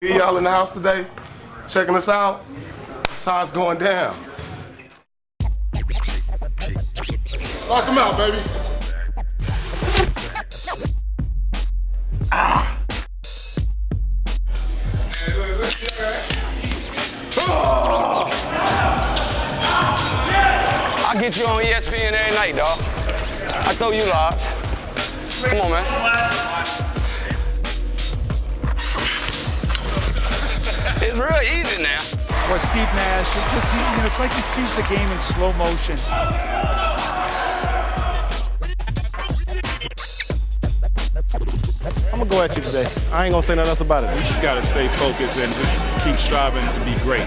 Y'all in the house today, checking us out? That's how it's going down. Lock him out, baby. Ah. Oh. I'll get you on ESPN every night, dog. I throw you lobs. Come on, man. It's real easy now. Or Steve Nash, it's like he sees the game in slow motion. I'm gonna go at you today. I ain't gonna say nothing else about it. We just gotta stay focused and just keep striving to be great.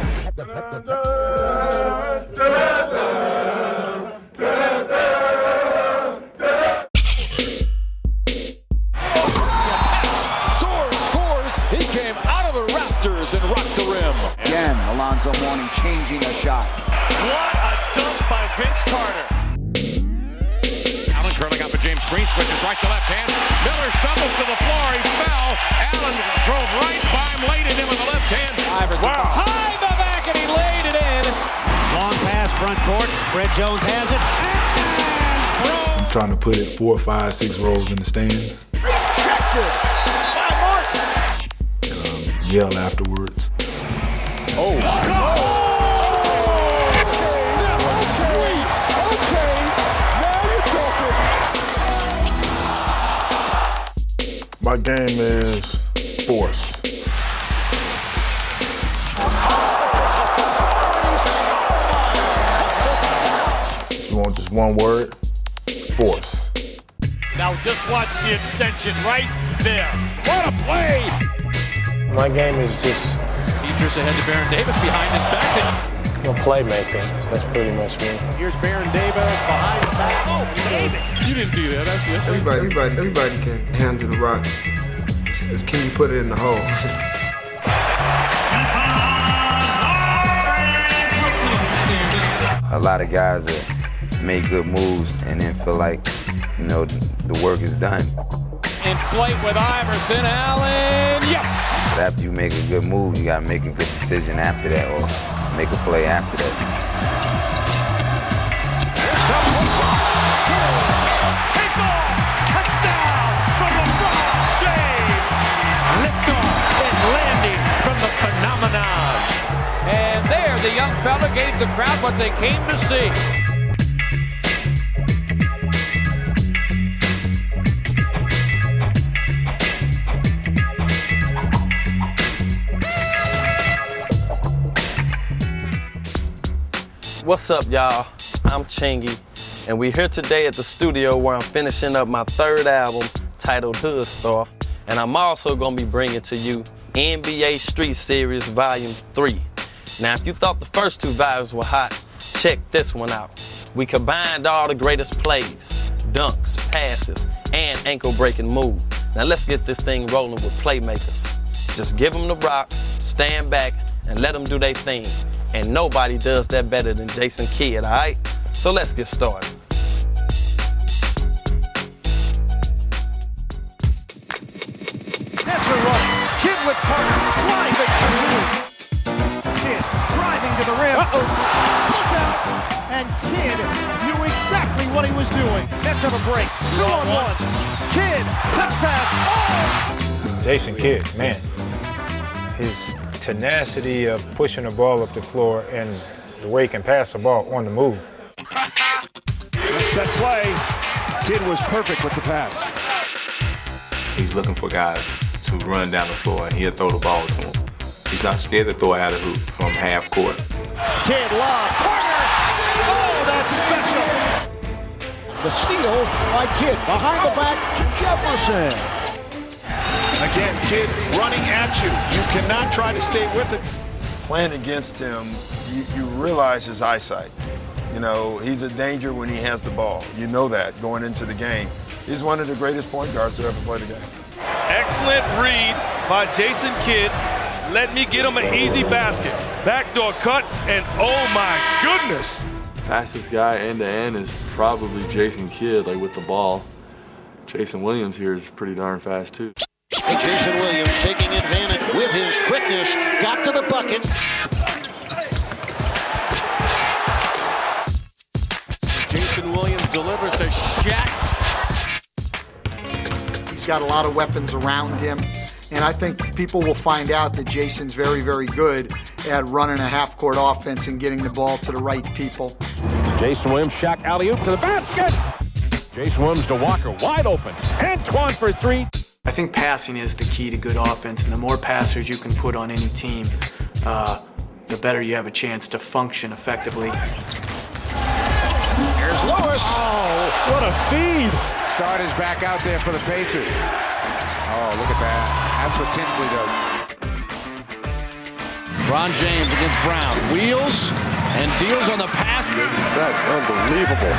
He came out of the rafters and rocked the rim. Again, Alonzo Mourning changing a shot. What a dunk by Vince Carter. Allen curling up a James Green, switches right to left hand. Miller stumbles to the floor, he fell. Allen drove right by him, laid it in with the left hand. Behind the back, and he laid it in. Long pass, front court. Fred Jones has it. I'm trying to put it 4, 5, 6 rows in the stands. Rejected. Yell afterwards. Oh. Sweet. Okay, now you're talking. My game is force. You want just one word? Force. Now just watch the extension right there. What a play! My game is just Peters ahead to Baron Davis behind his back. playmaking. That's pretty much me. Here's Baron Davis behind the back. Oh, David! You didn't do that. That's yes. Everybody can handle the rock. It's can you put it in the hole? A lot of guys that make good moves and then feel like, the work is done. In flight with Iverson, Allen, yes! But after you make a good move, you gotta make a good decision after that or make a play after that. Take off! Touchdown from LeBron James! Liftoff and landing from the phenomenon. And there, the young fella gave the crowd what they came to see. What's up, y'all? I'm Chingy, and we're here today at the studio where I'm finishing up my third album titled Hood Star, and I'm also gonna be bringing to you NBA Street Series Volume 3. Now, if you thought the first 2 volumes were hot, check this one out. We combined all the greatest plays, dunks, passes, and ankle-breaking moves. Now let's get this thing rolling with playmakers. Just give them the rock, stand back, and let them do their thing. And nobody does that better than Jason Kidd, all right? So let's get started. That's a run. Kidd with Carter driving to Kidd driving to the rim. Look out! And Kidd knew exactly what he was doing. Nets have a break. 2-on-1. Kidd, touch pass. Oh! Jason Kidd, man. His tenacity of pushing the ball up the floor and the way he can pass the ball on the move. Set play. Kidd was perfect with the pass. He's looking for guys to run down the floor and he'll throw the ball to him. He's not scared to throw it out of hoop from half court. Kidd lob. Corner. Oh, that's special. The steal by Kidd. Behind the back to Jefferson. Again, Kidd running at you. You cannot try to stay with it. Playing against him, you realize his eyesight. He's a danger when he has the ball. You know that going into the game. He's one of the greatest point guards to ever play the game. Excellent read by Jason Kidd. Let me get him an easy basket. Backdoor cut, and oh my goodness! Fastest guy end to end is probably Jason Kidd, with the ball. Jason Williams here is pretty darn fast too. Jason Williams taking advantage with his quickness, got to the bucket. Jason Williams delivers to Shaq. He's got a lot of weapons around him, and I think people will find out that Jason's very, very good at running a half-court offense and getting the ball to the right people. Jason Williams, Shaq alley-oop to the basket. Jason Williams to Walker, wide open. Antoine for three. I think passing is the key to good offense, and the more passers you can put on any team, the better you have a chance to function effectively. Here's Lewis. Oh, what a feed. Starters back out there for the Pacers. Oh, look at that. That's what Tinsley does. Ron James against Brown. Wheels and deals on the pass. That's unbelievable.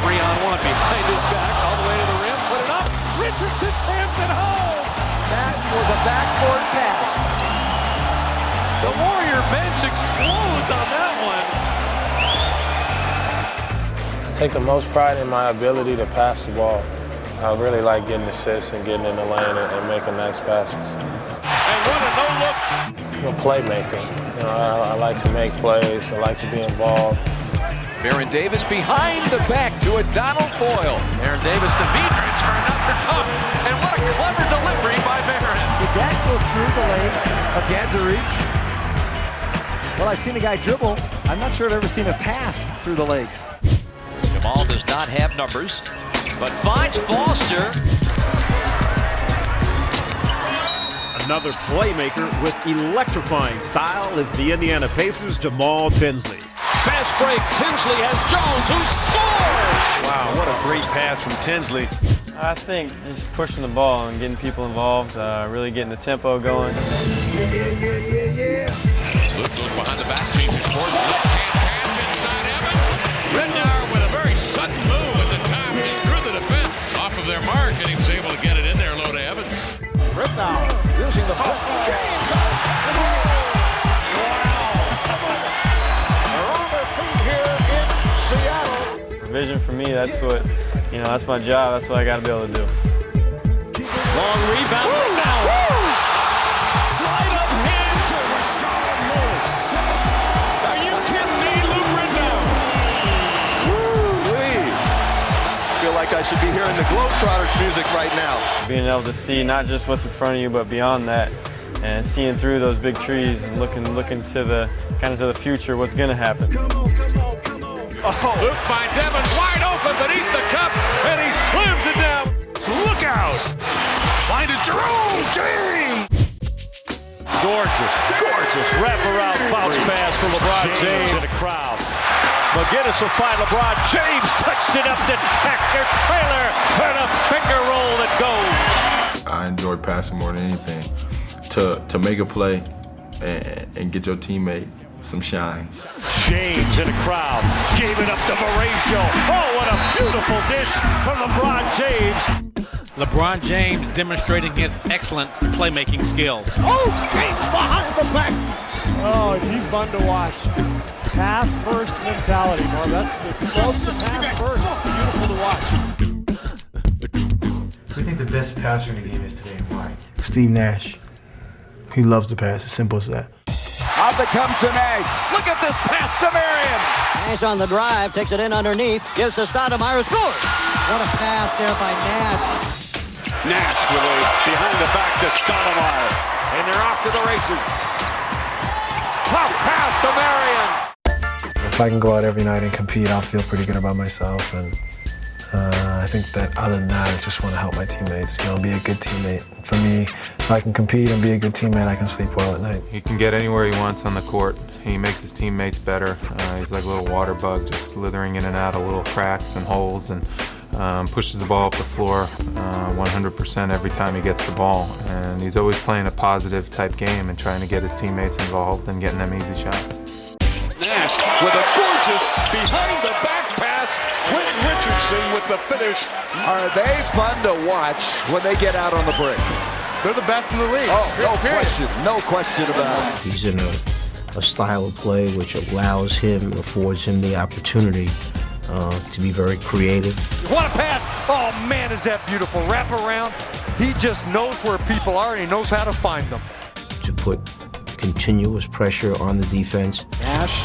3-on-1 behind his back, all the way to the rim, put it up. Richardson clamps it home. That was a backboard pass. The Warrior bench explodes on that one. I take the most pride in my ability to pass the ball. I really like getting assists and getting in the lane and making nice passes. And what a no-look. I'm a playmaker. You know, I like to make plays. I like to be involved. Baron Davis behind the back to a Donald Boyle. Baron Davis to Vidrich for another dunk. And what a clever delivery by Baron. Did that go through the legs of Gadzarich? Well, I've seen a guy dribble. I'm not sure I've ever seen a pass through the legs. Jamal does not have numbers, but finds Foster. Another playmaker with electrifying style is the Indiana Pacers' Jamal Tinsley. Fast break. Tinsley has Jones, who soars. Wow, what a great pass from Tinsley. I think just pushing the ball and getting people involved, really getting the tempo going. Luke goes behind the back, changes course, left-hand pass inside Evans. Rednar with a very sudden move at the time, just drew the defense off of their mark, and he was able to get it in there low to Evans. Rednar using the puck. James. They're on their feet here in Seattle. Vision for me, that's what, that's my job. That's what I got to be able to do. Long rebound. Now. Slide up hand to Rashard Lewis. Are you kidding me, Luke Rednar? Woo-wee. Feel like I should be hearing the Globetrotters music right now. Being able to see not just what's in front of you, but beyond that, and seeing through those big trees and looking to the to the future, what's going to happen. Oh, Luke finds Evans wide open beneath the cup, and he slams it down. Look out! Find it, Jerome James! Gorgeous wraparound bounce pass for LeBron James in the crowd. McGinnis will find LeBron James, touched it up to Tractor Trailer, and a finger roll that goes. I enjoy passing more than anything. To make a play and get your teammate some shine. James in the crowd, gave it up to Mauricio. Oh, what a beautiful dish from LeBron James. LeBron James demonstrating his excellent playmaking skills. Oh, James behind the back. Oh, he's fun to watch. Pass first mentality, Marv. That's the close to pass first. Beautiful to watch. Who do you think the best passer in the game is today and why? Steve Nash. He loves to pass, as simple as that. Up it comes to Nash. Look at this pass to Marion. Nash on the drive, takes it in underneath, gives to Stoudemire, scores. What a pass there by Nash. Nash with a behind the back to Stoudemire. And they're off to the races. Tough pass to Marion. If I can go out every night and compete, I'll feel pretty good about myself. And I think that other than that, I just want to help my teammates, be a good teammate. For me, if I can compete and be a good teammate, I can sleep well at night. He can get anywhere he wants on the court. He makes his teammates better. He's like a little water bug, just slithering in and out of little cracks and holes, and pushes the ball up the floor 100% every time he gets the ball. And he's always playing a positive type game and trying to get his teammates involved and getting them easy shots. Nash with a gorgeous behind the back pass. Quentin Richardson with the finish. Are they fun to watch when they get out on the break? They're the best in the league. Oh, no question about it. He's in a style of play which affords him the opportunity to be very creative. What a pass! Oh man, is that beautiful. Wrap around. He just knows where people are and he knows how to find them. to put continuous pressure on the defense. Nash,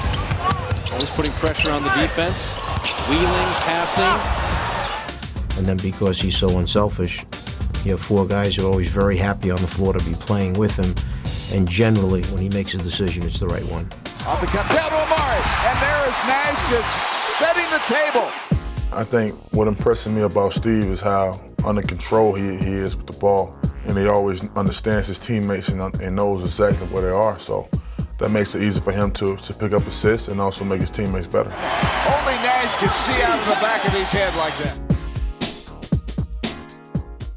always putting pressure on the defense, wheeling, passing. And then because he's so unselfish, you have 4 guys who are always very happy on the floor to be playing with him. And generally, when he makes a decision, it's the right one. Off the cut, down to Amari, and there is Nash just setting the table. I think what impresses me about Steve is how under control he is with the ball. And he always understands his teammates and knows exactly where they are. So that makes it easy for him to pick up assists and also make his teammates better. Only Nash can see out of the back of his head like that.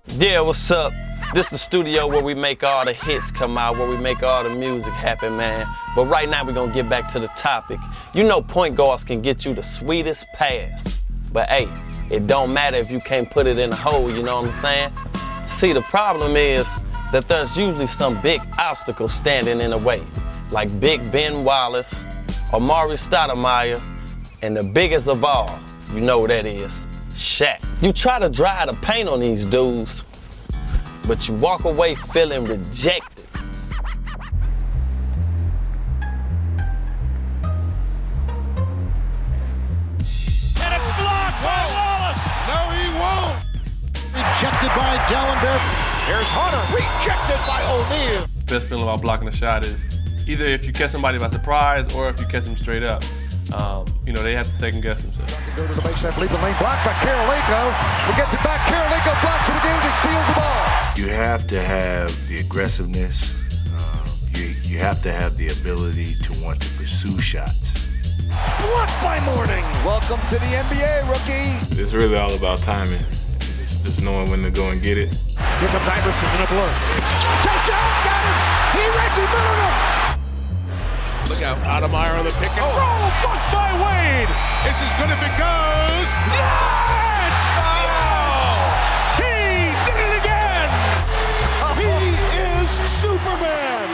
Yeah, what's up? This is the studio where we make all the hits come out, where we make all the music happen, man. But right now we're gonna get back to the topic. You know point guards can get you the sweetest pass. But hey, it don't matter if you can't put it in the hole, you know what I'm saying? See, the problem is that there's usually some big obstacle standing in the way, like Big Ben Wallace, Amari Stoudemire, and the biggest of all, you know who that is, Shaq. You try to dry the paint on these dudes, but you walk away feeling rejected. And it's blocked by Wallace. No, he won't. Rejected by Dellenberg. Here's Hunter, rejected by O'Neal. Best feeling about blocking a shot is either if you catch somebody by surprise or if you catch them straight up. You know, they have to second guess themselves. Go to the baseline, lead the lane, blocked by Karolinko. He gets it back, Karolinko blocks it again, and steals the ball. You have to have the aggressiveness. You have to have the ability to want to pursue shots. Blocked by Morning. Welcome to the NBA, rookie. It's really all about timing. Just knowing when to go and get it. Here comes Iverson in a blur. Touchdown, got him. He Reggie Miller him. Look out, Stoudemire on the pick and roll, blocked by Wade. This is good if it goes. Yes! Oh! He did it again. He is Superman.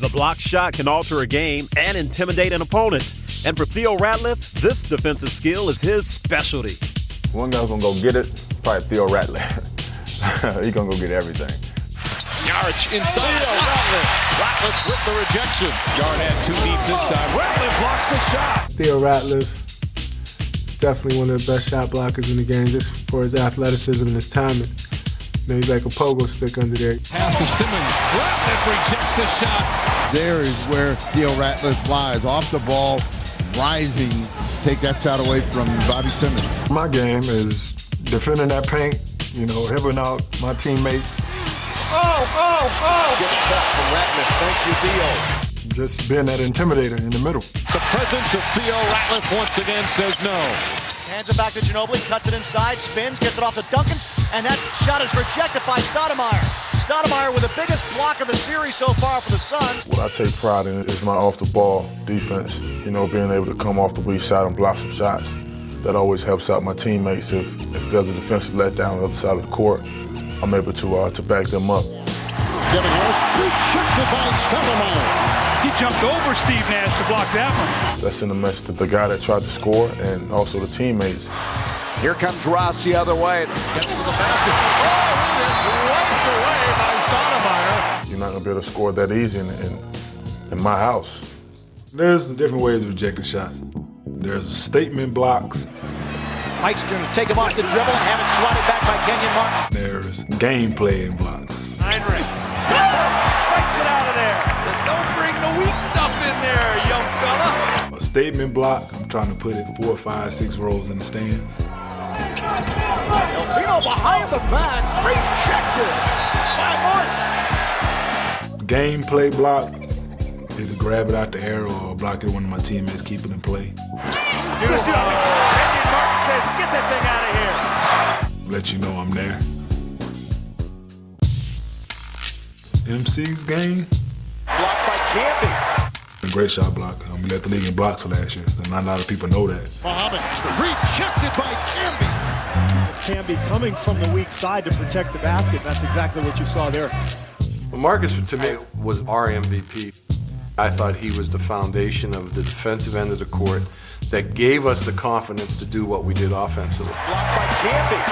The block shot can alter a game and intimidate an opponent. And for Theo Ratliff, this defensive skill is his specialty. One guy's gonna go get it, probably Theo Ratliff. He's gonna go get everything. Yarch inside. Ratliff with the rejection. Yard had 2 deep this time. Ratliff blocks the shot. Theo Ratliff, definitely one of the best shot blockers in the game, just for his athleticism and his timing. He's like a pogo stick under there. Pass to Simmons. Ratliff rejects the shot. There is where Theo Ratliff flies off the ball, rising, take that shot away from Bobby Simmons. My game is defending that paint, you know, helping out my teammates. Get it back from Ratliff. Thank you, Theo. Just being that intimidator in the middle. The presence of Theo Ratliff once again says no. Hands it back to Ginobili, cuts it inside, spins, gets it off to Duncan, and that shot is rejected by Stoudemire. Stoudemire with the biggest block of the series so far for the Suns. What I take pride in is my off-the-ball defense. You know, being able to come off the weak side and block some shots. That always helps out my teammates. If there's a defensive letdown on the other side of the court, I'm able to back them up. Devin Harris, rejected by Stoudemire. He jumped over Steve Nash to block that one. That's in the message to the guy that tried to score and also the teammates. Here comes Ross the other way. Gets to the basket. Oh, he is wiped away by Stoudemire. You're not going to be able to score that easy in my house. There's different ways of rejecting shots. There's statement blocks. Mike's going to take him off the dribble and have it swatted back by Kenyon Martin. There's game playing blocks. Heinrich. Spikes it out of there. So don't bring the weak stuff in there, young fella. A statement block, I'm trying to put it 4, 5, 6 rows in the stands. Elfino behind the back, rejected by Martin. Game play block, either grab it out the air or block it when my teammates keep it in play. Listen, Kenyon Martin says, get that thing out of here. Let you know I'm there. MC's game. Blocked by Campy. A great shot block. We led the league in blocks last year, and not a lot of people know that. Muhammad rejected by Campy. Campy coming from the weak side to protect the basket. That's exactly what you saw there. Well, Marcus, to me, was our MVP. I thought he was the foundation of the defensive end of the court that gave us the confidence to do what we did offensively. Blocked by Campy.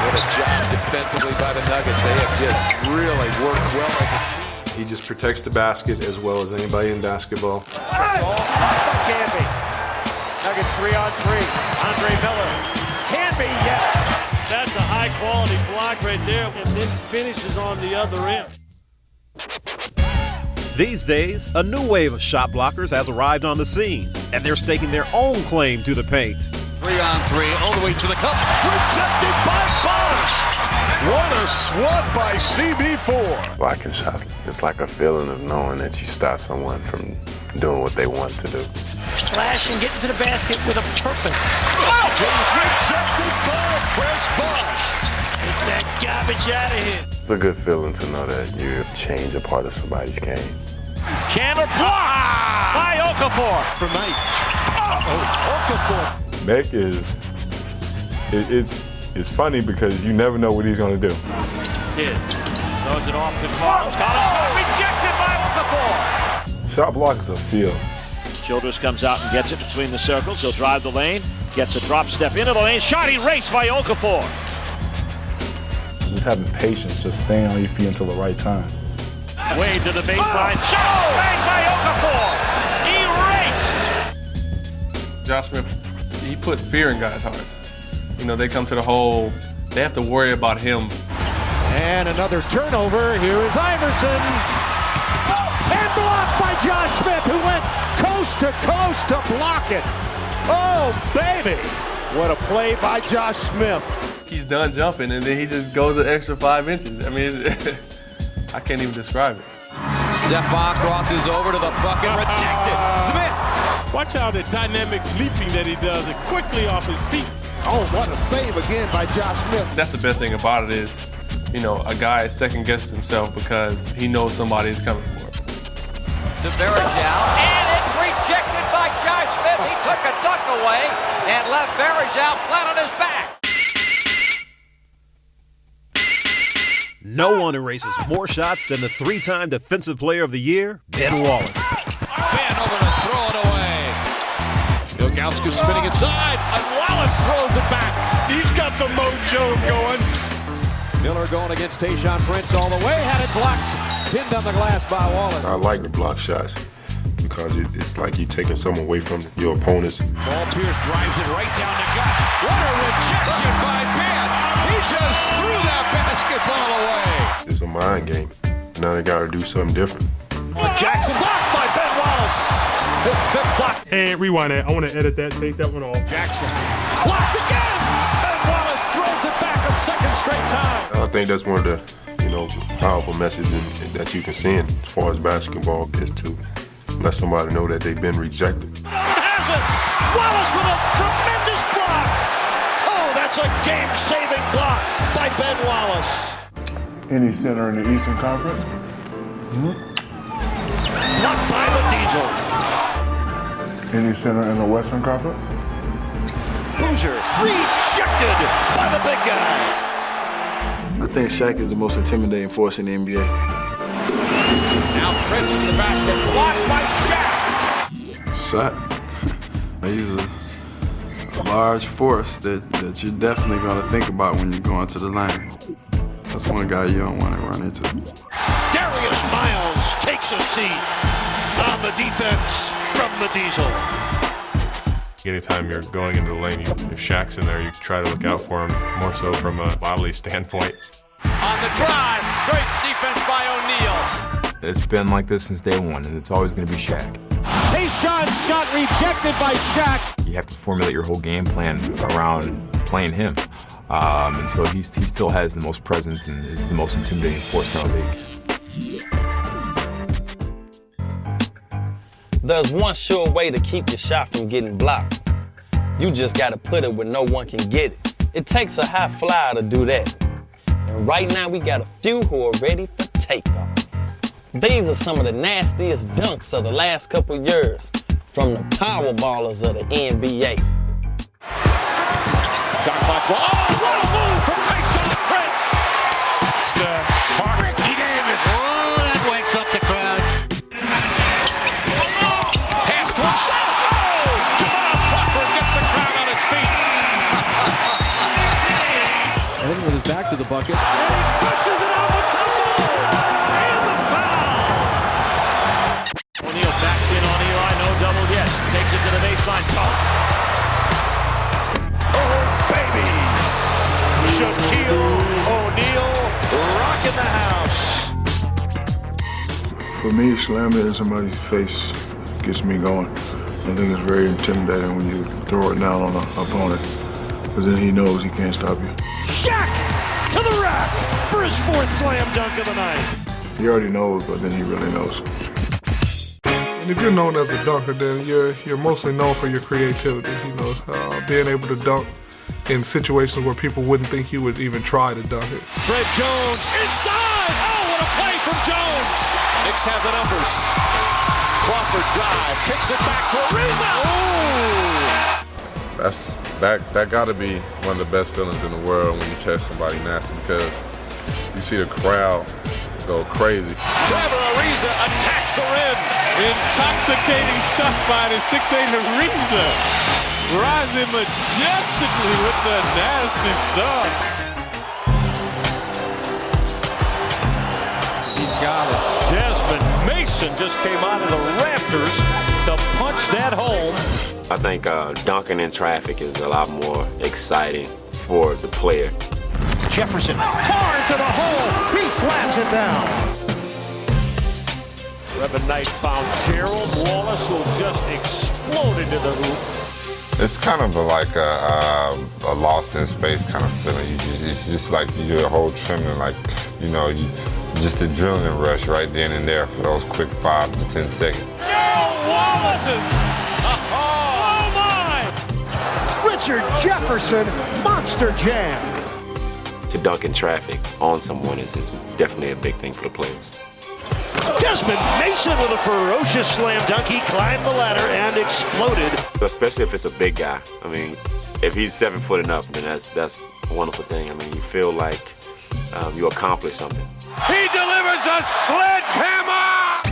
What a job defensively by the Nuggets. They have just really worked well as a team. He just protects the basket as well as anybody in basketball. Canby. Nuggets 3-on-3. Andre Miller. Canby, yes. That's a high-quality block right there, and then finishes on the other end. These days, a new wave of shot blockers has arrived on the scene, and they're staking their own claim to the paint. 3-on-3, all the way to the cup. Rejected by Bosch. What a swat by CB4. Blocking shots, it's like a feeling of knowing that you stop someone from doing what they want to do. Slash and get into the basket with a purpose. Rejected by Chris Bosch. Get that garbage out of here. It's a good feeling to know that you change a part of somebody's game. Camera block by Okafor. For Mike. Okafor. Beck it's funny because you never know what he's going to do. Kid throws it off to Carlos. Rejected by Okafor. Shot block is a feel. Childress comes out and gets it between the circles. He'll drive the lane, gets a drop step into the lane. Shot erased by Okafor. Just having patience, just staying on your feet until the right time. Way to the baseline. Shot bang by Okafor. Erased. Josh Smith, he put fear in guys' hearts. You know, they come to the hole, they have to worry about him. And another turnover. Here is Iverson. And blocked by Josh Smith, who went coast to block it. Oh, baby. What a play by Josh Smith. He's done jumping, and then he just goes an extra 5 inches. I mean, I can't even describe it. Stephon crosses over to the bucket, rejected. Smith. Watch how the dynamic leaping that he does, and quickly off his feet. Oh, what a save again by Josh Smith. That's the best thing about it is, you know, a guy second guesses himself because he knows somebody is coming for him. To Varejao, and it's rejected by Josh Smith. He took a dunk away and left Varejao flat on his back. No one erases more shots than the three-time Defensive Player of the Year, Ben Wallace. Ben over to throw it away. Ilgauskas spinning inside, and Wallace throws it back. He's got the mojo going. Miller going against Tayshaun Prince all the way, had it blocked. Pinned on the glass by Wallace. I like the block shots because it's like you're taking something away from your opponents. Paul Pierce drives it right down the gut. What a rejection by Ben. He just threw that basketball away. It's a mind game. Now they got to do something different. Jackson blocked by Ben Wallace. His fifth block. Hey, rewind it. I want to edit that. Take that one off. Jackson blocked again. Ben Wallace throws it back a second straight time. I think that's one of the powerful messages that you can send as far as basketball is to let somebody know that they've been rejected. Has it. Wallace with a tremendous block. Oh, that's a game-saving block by Ben Wallace. Any center in the Eastern Conference? Blocked by the Diesel. Any center in the Western Conference? Boozer rejected by the big guy. I think Shaq is the most intimidating force in the NBA. Now Prince to the basket, blocked by Shaq. Shaq, he's a large force that you're definitely going to think about when you're going to the lane. That's one guy you don't want to run into. Darius Miles takes a seat on the defense from the Diesel. Anytime you're going into the lane, if Shaq's in there, you try to look out for him more so from a bodily standpoint. On the drive, great defense by O'Neal. It's been like this since day one, and it's always going to be Shaq. Tayshaun shot rejected by Shaq. You have to formulate your whole game plan around playing him. And so he still has the most presence and is the most intimidating force in the league. There's one sure way to keep your shot from getting blocked. You just gotta put it where no one can get it. It takes a high flyer to do that. And right now we got a few who are ready for takeoff. These are some of the nastiest dunks of the last couple years from the power ballers of the NBA. Shot clock. Oh, what a move from Tayshaun Prince. Ricky Davis. Oh, that wakes up the crowd. Pass to himself. Oh, Jamal Crawford gets the crowd on its feet. I think with bucket. And he pushes it on the tumble! And the foul! O'Neal backs in on Eli, no double yet. Takes it to the baseline. Oh, baby! Shaquille O'Neal rocking the house. For me, slamming in somebody's face gets me going. I think it's very intimidating when you throw it down on an opponent, because then he knows he can't stop you. Shaq to the rack for his 4th slam dunk of the night. He already knows, but then he really knows. And if you're known as a dunker, then you're mostly known for your creativity. You know, being able to dunk in situations where people wouldn't think you would even try to dunk it. Fred Jones inside. Oh, what a play from Jones. Knicks have the numbers. Crawford drive, kicks it back to Ariza. That got to be one of the best feelings in the world when you catch somebody nasty, because you see the crowd go crazy. Trevor Ariza attacks the rim. Intoxicating stuff by the 6'8" Ariza. Rising majestically with the nasty stuff. He's got it. Desmond Mason just came out of the rafters to punch that home. I think dunking in traffic is a lot more exciting for the player. Jefferson hard to the hole. He slams it down. Revin Knight found Gerald Wallace, who just exploded into the hoop. It's kind of like a lost in space kind of feeling. It's just like you do a whole trembling, like, you know, just adrenaline rush right then and there for those quick 5 to 10 seconds. Gerald Wallace! Oh my! Richard Jefferson, monster jam. To dunk in traffic on someone is definitely a big thing for the players. Desmond Mason with a ferocious slam dunk. He climbed the ladder and exploded. Especially if it's a big guy. I mean, if he's 7 foot and up, then that's a wonderful thing. I mean, you feel like you accomplished something. He delivers a sledgehammer!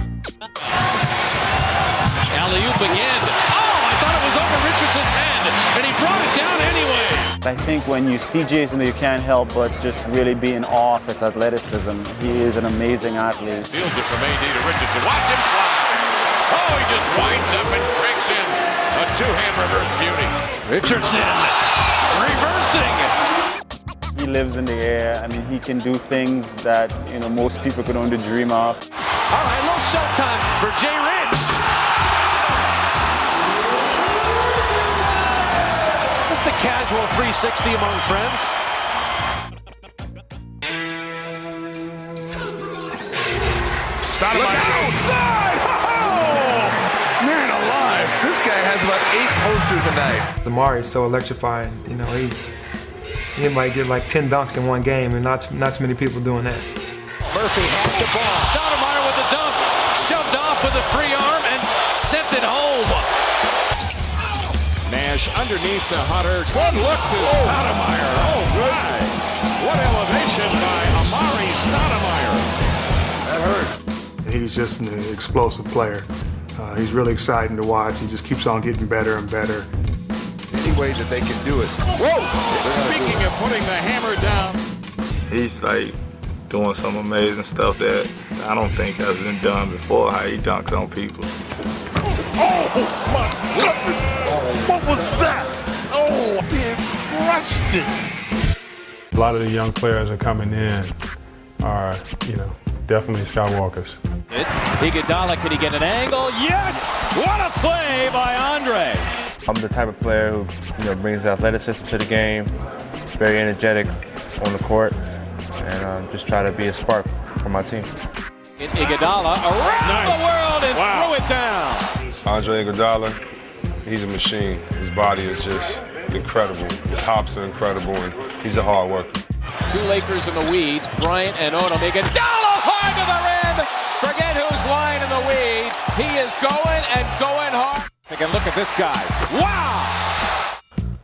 Alley-oop again. Oh, I thought it was over Richardson's head, and he brought it down anyway. I think when you see Jason, you can't help but just really be in awe of his athleticism. He is an amazing athlete. Feels it from AD to Richardson. Watch him fly. Oh, he just winds up and breaks in. A two-hand reverse beauty. Richardson reversing. He lives in the air. I mean, he can do things that, you know, most people could only dream of. All right, little showtime for Jay Rich. Just a casual 360 among friends. Look outside! Oh, man alive! This guy has about 8 posters a night. Lamar is so electrifying. You know, he might get like 10 dunks in one game, and not too many people doing that. Murphy had the ball. Stoudemire with the dunk, shoved off with a free arm and sent it home. Nash underneath to Hunter. Good look to Stoudemire. Oh, my. What elevation by Amari Stoudemire. That hurt. He's just an explosive player. He's really exciting to watch. He just keeps on getting better and better. Any way that they can do it. Whoa! Speaking of putting the hammer down. He's like doing some amazing stuff that I don't think has been done before, how he dunks on people. Oh, my goodness! What was that? Oh, he crushed it. A lot of the young players are coming in are, you know, definitely skywalkers. Iguodala, can he get an angle? Yes! What a play by Andre! I'm the type of player who, you know, brings athleticism to the game, very energetic on the court, and just try to be a spark for my team. Iguodala around the world and threw it down. Andre Iguodala, he's a machine. His body is just incredible. His hops are incredible, and he's a hard worker. 2 Lakers in the weeds, Bryant and Odom. Iguodala hard to the rim. Forget who's lying in the weeds. He is going and going hard. Take a look at this guy. Wow!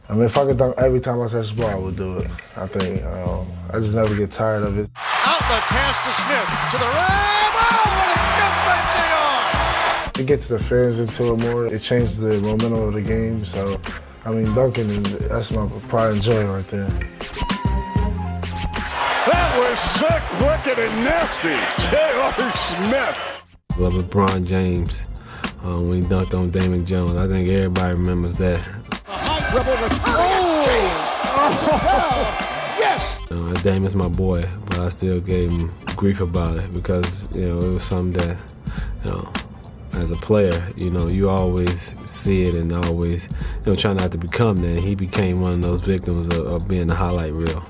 I mean, if I could dunk every time I touch the ball, I would do it. I think I just never get tired of it. Outlet pass to Smith to the rim. Oh, what a jump by JR! It gets the fans into it more. It changes the momentum of the game. So, I mean, dunking, that's my pride and joy right there. Sick, wicked, and nasty. J.R. Smith. Love LeBron James when he dunked on Damon Jones. I think everybody remembers that. A high dribble return. Yes. Damon's my boy, but I still gave him grief about it because it was something that as a player, you always see it and always try not to become that. He became one of those victims of being the highlight reel.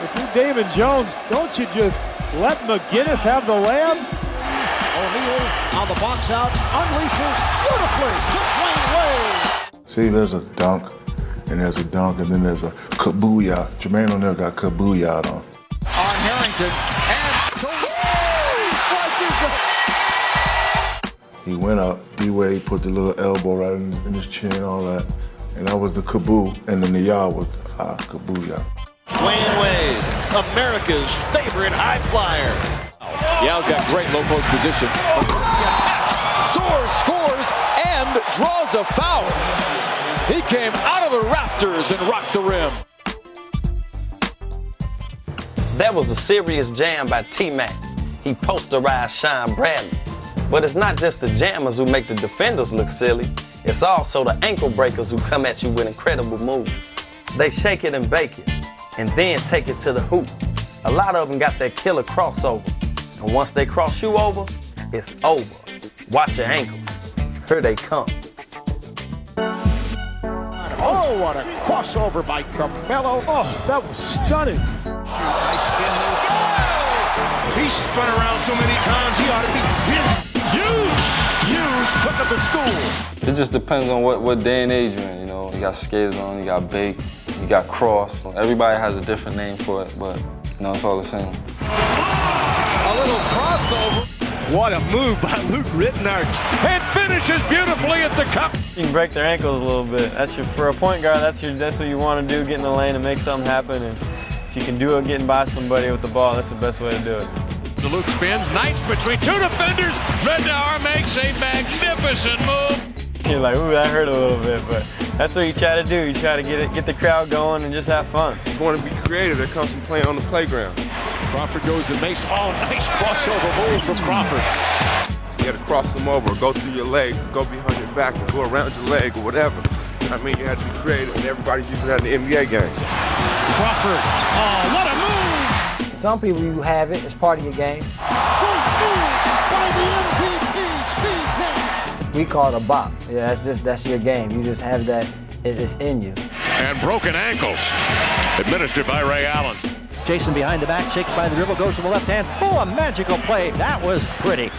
If you're Damon Jones, don't you just let McGinnis have the layup? O'Neal on the box out, unleashes beautifully to Dwayne Wade. See, there's a dunk, and there's a dunk, and then there's a kabooyah. Jermaine O'Neal got kabooyah on. On Harrington, and He went up, D-Wade put the little elbow right in his chin, all that, and that was the kaboo, and then the yah was kabooyah. Dwayne Wade, America's favorite high flyer. Yow's got great low post position. Soars, scores, and draws a foul. He came out of the rafters and rocked the rim. That was a serious jam by T-Mac. He posterized Sean Bradley. But it's not just the jammers who make the defenders look silly. It's also the ankle breakers who come at you with incredible moves. They shake it and bake it, and then take it to the hoop. A lot of them got that killer crossover. And once they cross you over, it's over. Watch your ankles. Here they come. Oh, what a crossover by Carmelo. Oh, that was stunning. Nice spin move. He's spun around so many times, he ought to be dizzy. Hughes took it to school. It just depends on what day and age you're in, You got skaters on, you got bake, you got cross. Everybody has a different name for it, but, it's all the same. A little crossover. What a move by Luke Rittenard. And finishes beautifully at the cup. You can break their ankles a little bit. For a point guard, that's what you want to do, get in the lane and make something happen. And if you can do it getting by somebody with the ball, that's the best way to do it. Luke spins, Knights between two defenders. Rittenard makes a magnificent move. You're like, ooh, that hurt a little bit, but that's what you try to do. You try to get the crowd going and just have fun. Just want to be creative. That comes from playing on the playground. Crawford goes and makes, nice crossover move from Crawford. So you got to cross them over, go through your legs, go behind your back, or go around your leg, or whatever. You had to be creative, and everybody's using that in the NBA game. Crawford, what a move! Some people, you have it, it's part of your game. By the MVP, Steve Kerr. We call it a bop. Yeah, that's your game. You just have that, it's in you. And broken ankles, administered by Ray Allen. Jason behind the back, shakes by the dribble, goes to the left hand. Oh, a magical play. That was pretty.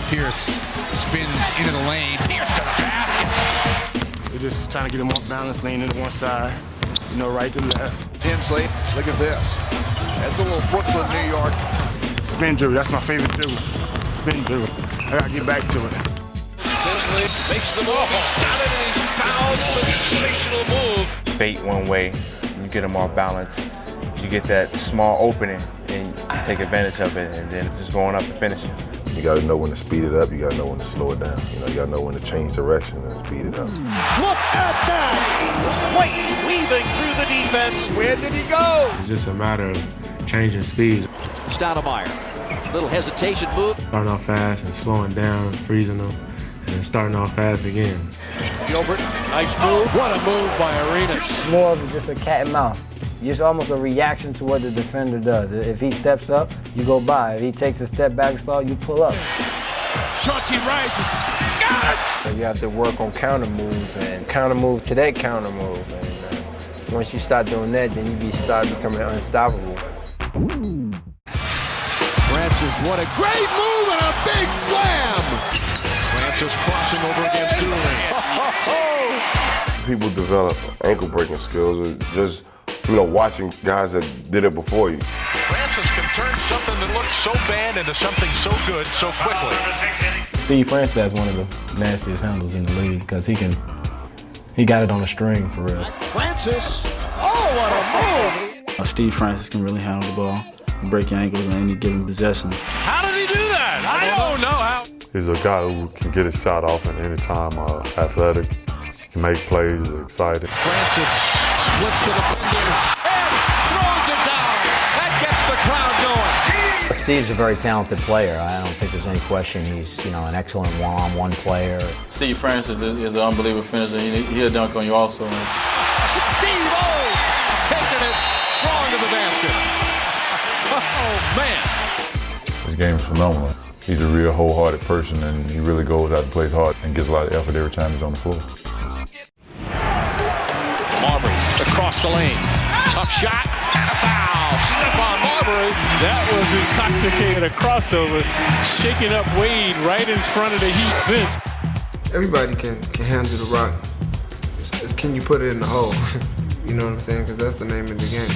Pierce spins into the lane. Pierce to the basket. We're just trying to get him off balance, lane into one side, right to left. Tinsley, look at this. That's a little Brooklyn, New York. Spin dribble, that's my favorite dribble. Spin dribble. I gotta get back to it. Tinsley makes the move. He's got it and he's fouled. Sensational move. Bait one way, you get him off balance. You get that small opening and you take advantage of it, and then just going up and finishing. You got to know when to speed it up. You got to know when to slow it down. You got to know when to change direction and speed it up. Look at that! Wade weaving through the defense. Where did he go? It's just a matter of changing speeds. Stoudemire, little hesitation move. Starting off fast and slowing down, freezing them, and then starting off fast again. Gilbert, nice move. What a move by Arenas. More of just a cat and mouse. It's almost a reaction to what the defender does. If he steps up, you go by. If he takes a step back and slow, you pull up. Chauncey rises. Got it! So you have to work on counter moves and counter move to that counter move. And once you start doing that, then you start becoming unstoppable. Francis, what a great move and a big slam! Francis crossing over against Dooley. People develop ankle breaking skills with just watching guys that did it before you. Francis can turn something that looks so bad into something so good so quickly. Steve Francis has one of the nastiest handles in the league because he got it on a string for real. Francis, what a move! Steve Francis can really handle the ball, break your ankles on any given possessions. How did he do that? I don't know how. He's a guy who can get his shot off at any time, athletic, can make plays, exciting. Francis splits the defender and throws it down. That gets the crowd going. Steve's a very talented player. I don't think there's any question. He's, an excellent one player. Steve Francis is an unbelievable finisher. He'll dunk on you also. Steve taking it strong to the basket. Oh, man. His game is phenomenal. He's a real wholehearted person, and he really goes out and plays hard and gives a lot of effort every time he's on the floor. Marbury across the lane. Tough shot and a foul. Stephon Marbury. That was intoxicated. A crossover, shaking up Wade right in front of the Heat bench. Everybody can handle the rock. It's can you put it in the hole? You know what I'm saying? Because that's the name of the game.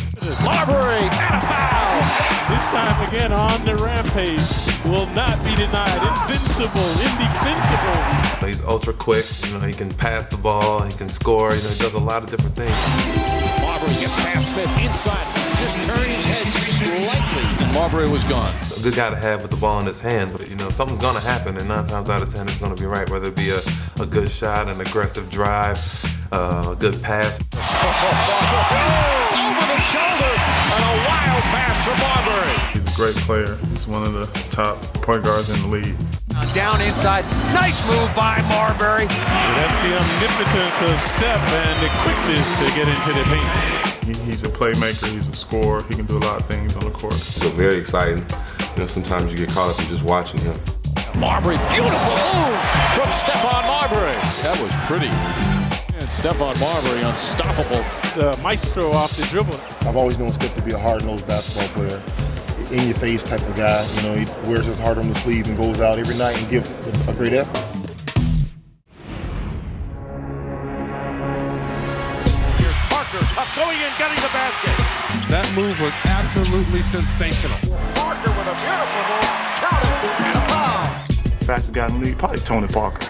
Marbury and a foul. This time again on the rampage. Will not be denied. Invincible, indefensible. He's ultra quick. He can pass the ball. He can score. He does a lot of different things. Marbury gets past Smith inside. Just turned his head slightly. And Marbury was gone. A good guy to have with the ball in his hands. Something's going to happen, and 9 times out of 10 it's going to be right. Whether it be a good shot, an aggressive drive, a good pass. Over the shoulder and a wild pass from Marbury. He's a great player. He's one of the top point guards in the league. Down inside. Nice move by Marbury. That's the omnipotence of Steph and the quickness to get into the paint. He's a playmaker. He's a scorer. He can do a lot of things on the court. So very exciting. Sometimes you get caught up in just watching him. Marbury, beautiful move from Stephon Marbury. That was pretty. And Stephon Marbury, unstoppable. The maestro off the dribble. I've always known Steph to be a hard-nosed basketball player. In-your-face type of guy. He wears his heart on the sleeve and goes out every night and gives a great effort. Here's Parker, going in, getting the basket. That move was absolutely sensational. Parker with a beautiful move, counted, and a foul. Fastest guy in the league, probably Tony Parker,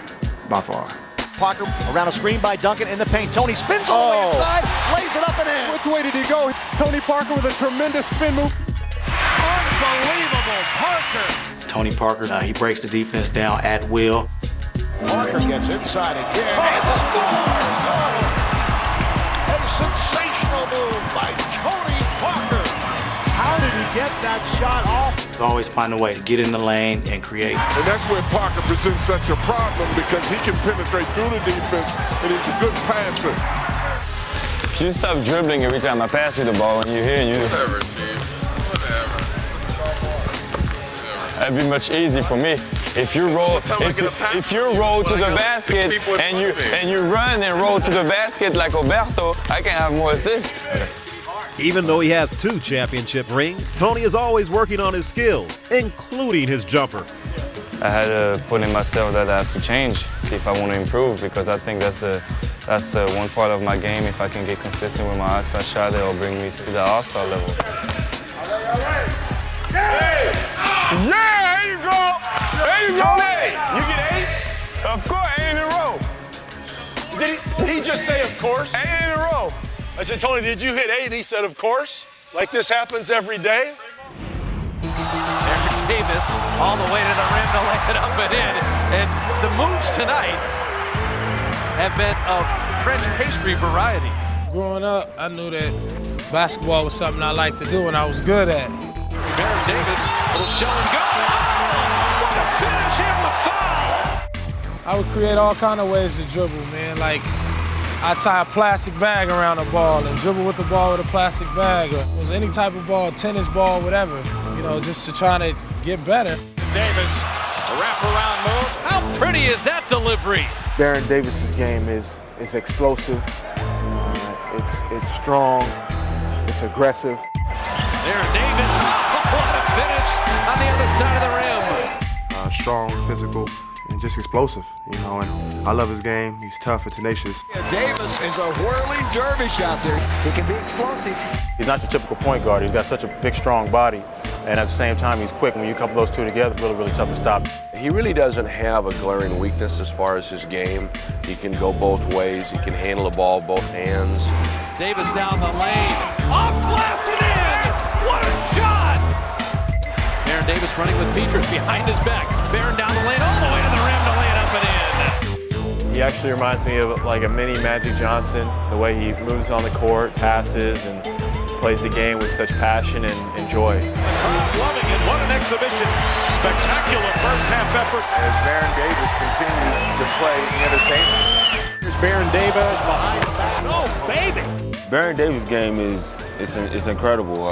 by far. Parker around a screen by Duncan in the paint. Tony spins all the way inside, lays it up and in. Which way did he go? Tony Parker with a tremendous spin move. Unbelievable, Parker. Tony Parker, he breaks the defense down at will. Parker gets inside again and scores! Oh, a sensational move by Tony Parker. How did he get that shot off? Always find a way to get in the lane and create. And that's where Parker presents such a problem because he can penetrate through the defense and he's a good passer. You stop dribbling every time I pass you the ball and you're here and you... Whatever, Chief. Whatever. That'd be much easier for me. If you roll, if you roll to the basket and you run and roll to the basket like Roberto, I can have more assists. Even though he has 2 championship rings, Tony is always working on his skills, including his jumper. I had to put in myself that I have to change, see if I want to improve, because I think that's one part of my game. If I can get consistent with my outside shot, it'll bring me to the all-star levels. Yeah, there you go. There you go. Tony, you get 8? Of course, 8 in a row. Did he just say of course? 8 in a row. I said, Tony, did you hit 8? And he said, of course. Like this happens every day. Aaron Davis all the way to the rim to lay it up and in. And the moves tonight have been of French pastry variety. Growing up, I knew that basketball was something I liked to do and I was good at. Aaron Davis, little show and go. What a finish and the foul. I would create all kind of ways to dribble, man. Like, I tie a plastic bag around a ball and dribble with the ball with a plastic bag. Or it was any type of ball, tennis ball, whatever, just to try to get better. Davis, a wraparound move. How pretty is that delivery? Baron Davis's game is explosive. It's strong. It's aggressive. There's Davis. What a finish on the other side of the rim. Strong, physical, and just explosive, and I love his game. He's tough and tenacious. Davis is a whirling dervish out there. He can be explosive. He's not your typical point guard. He's got such a big, strong body, and at the same time, he's quick. When you couple those two together, really, really tough to stop. He really doesn't have a glaring weakness as far as his game. He can go both ways. He can handle the ball both hands. Davis down the lane. Off glass and in! What a shot! Baron Davis running with Peters behind his back. Baron down the lane all the way to the rim to lay it up and in. He actually reminds me of like a mini Magic Johnson, the way he moves on the court, passes, and plays the game with such passion and joy. The crowd loving it. What an an exhibition. Spectacular first half effort. As Baron Davis continues to play entertainment. Here's Baron Davis behind the back. Oh, baby! Baron Davis' game is incredible.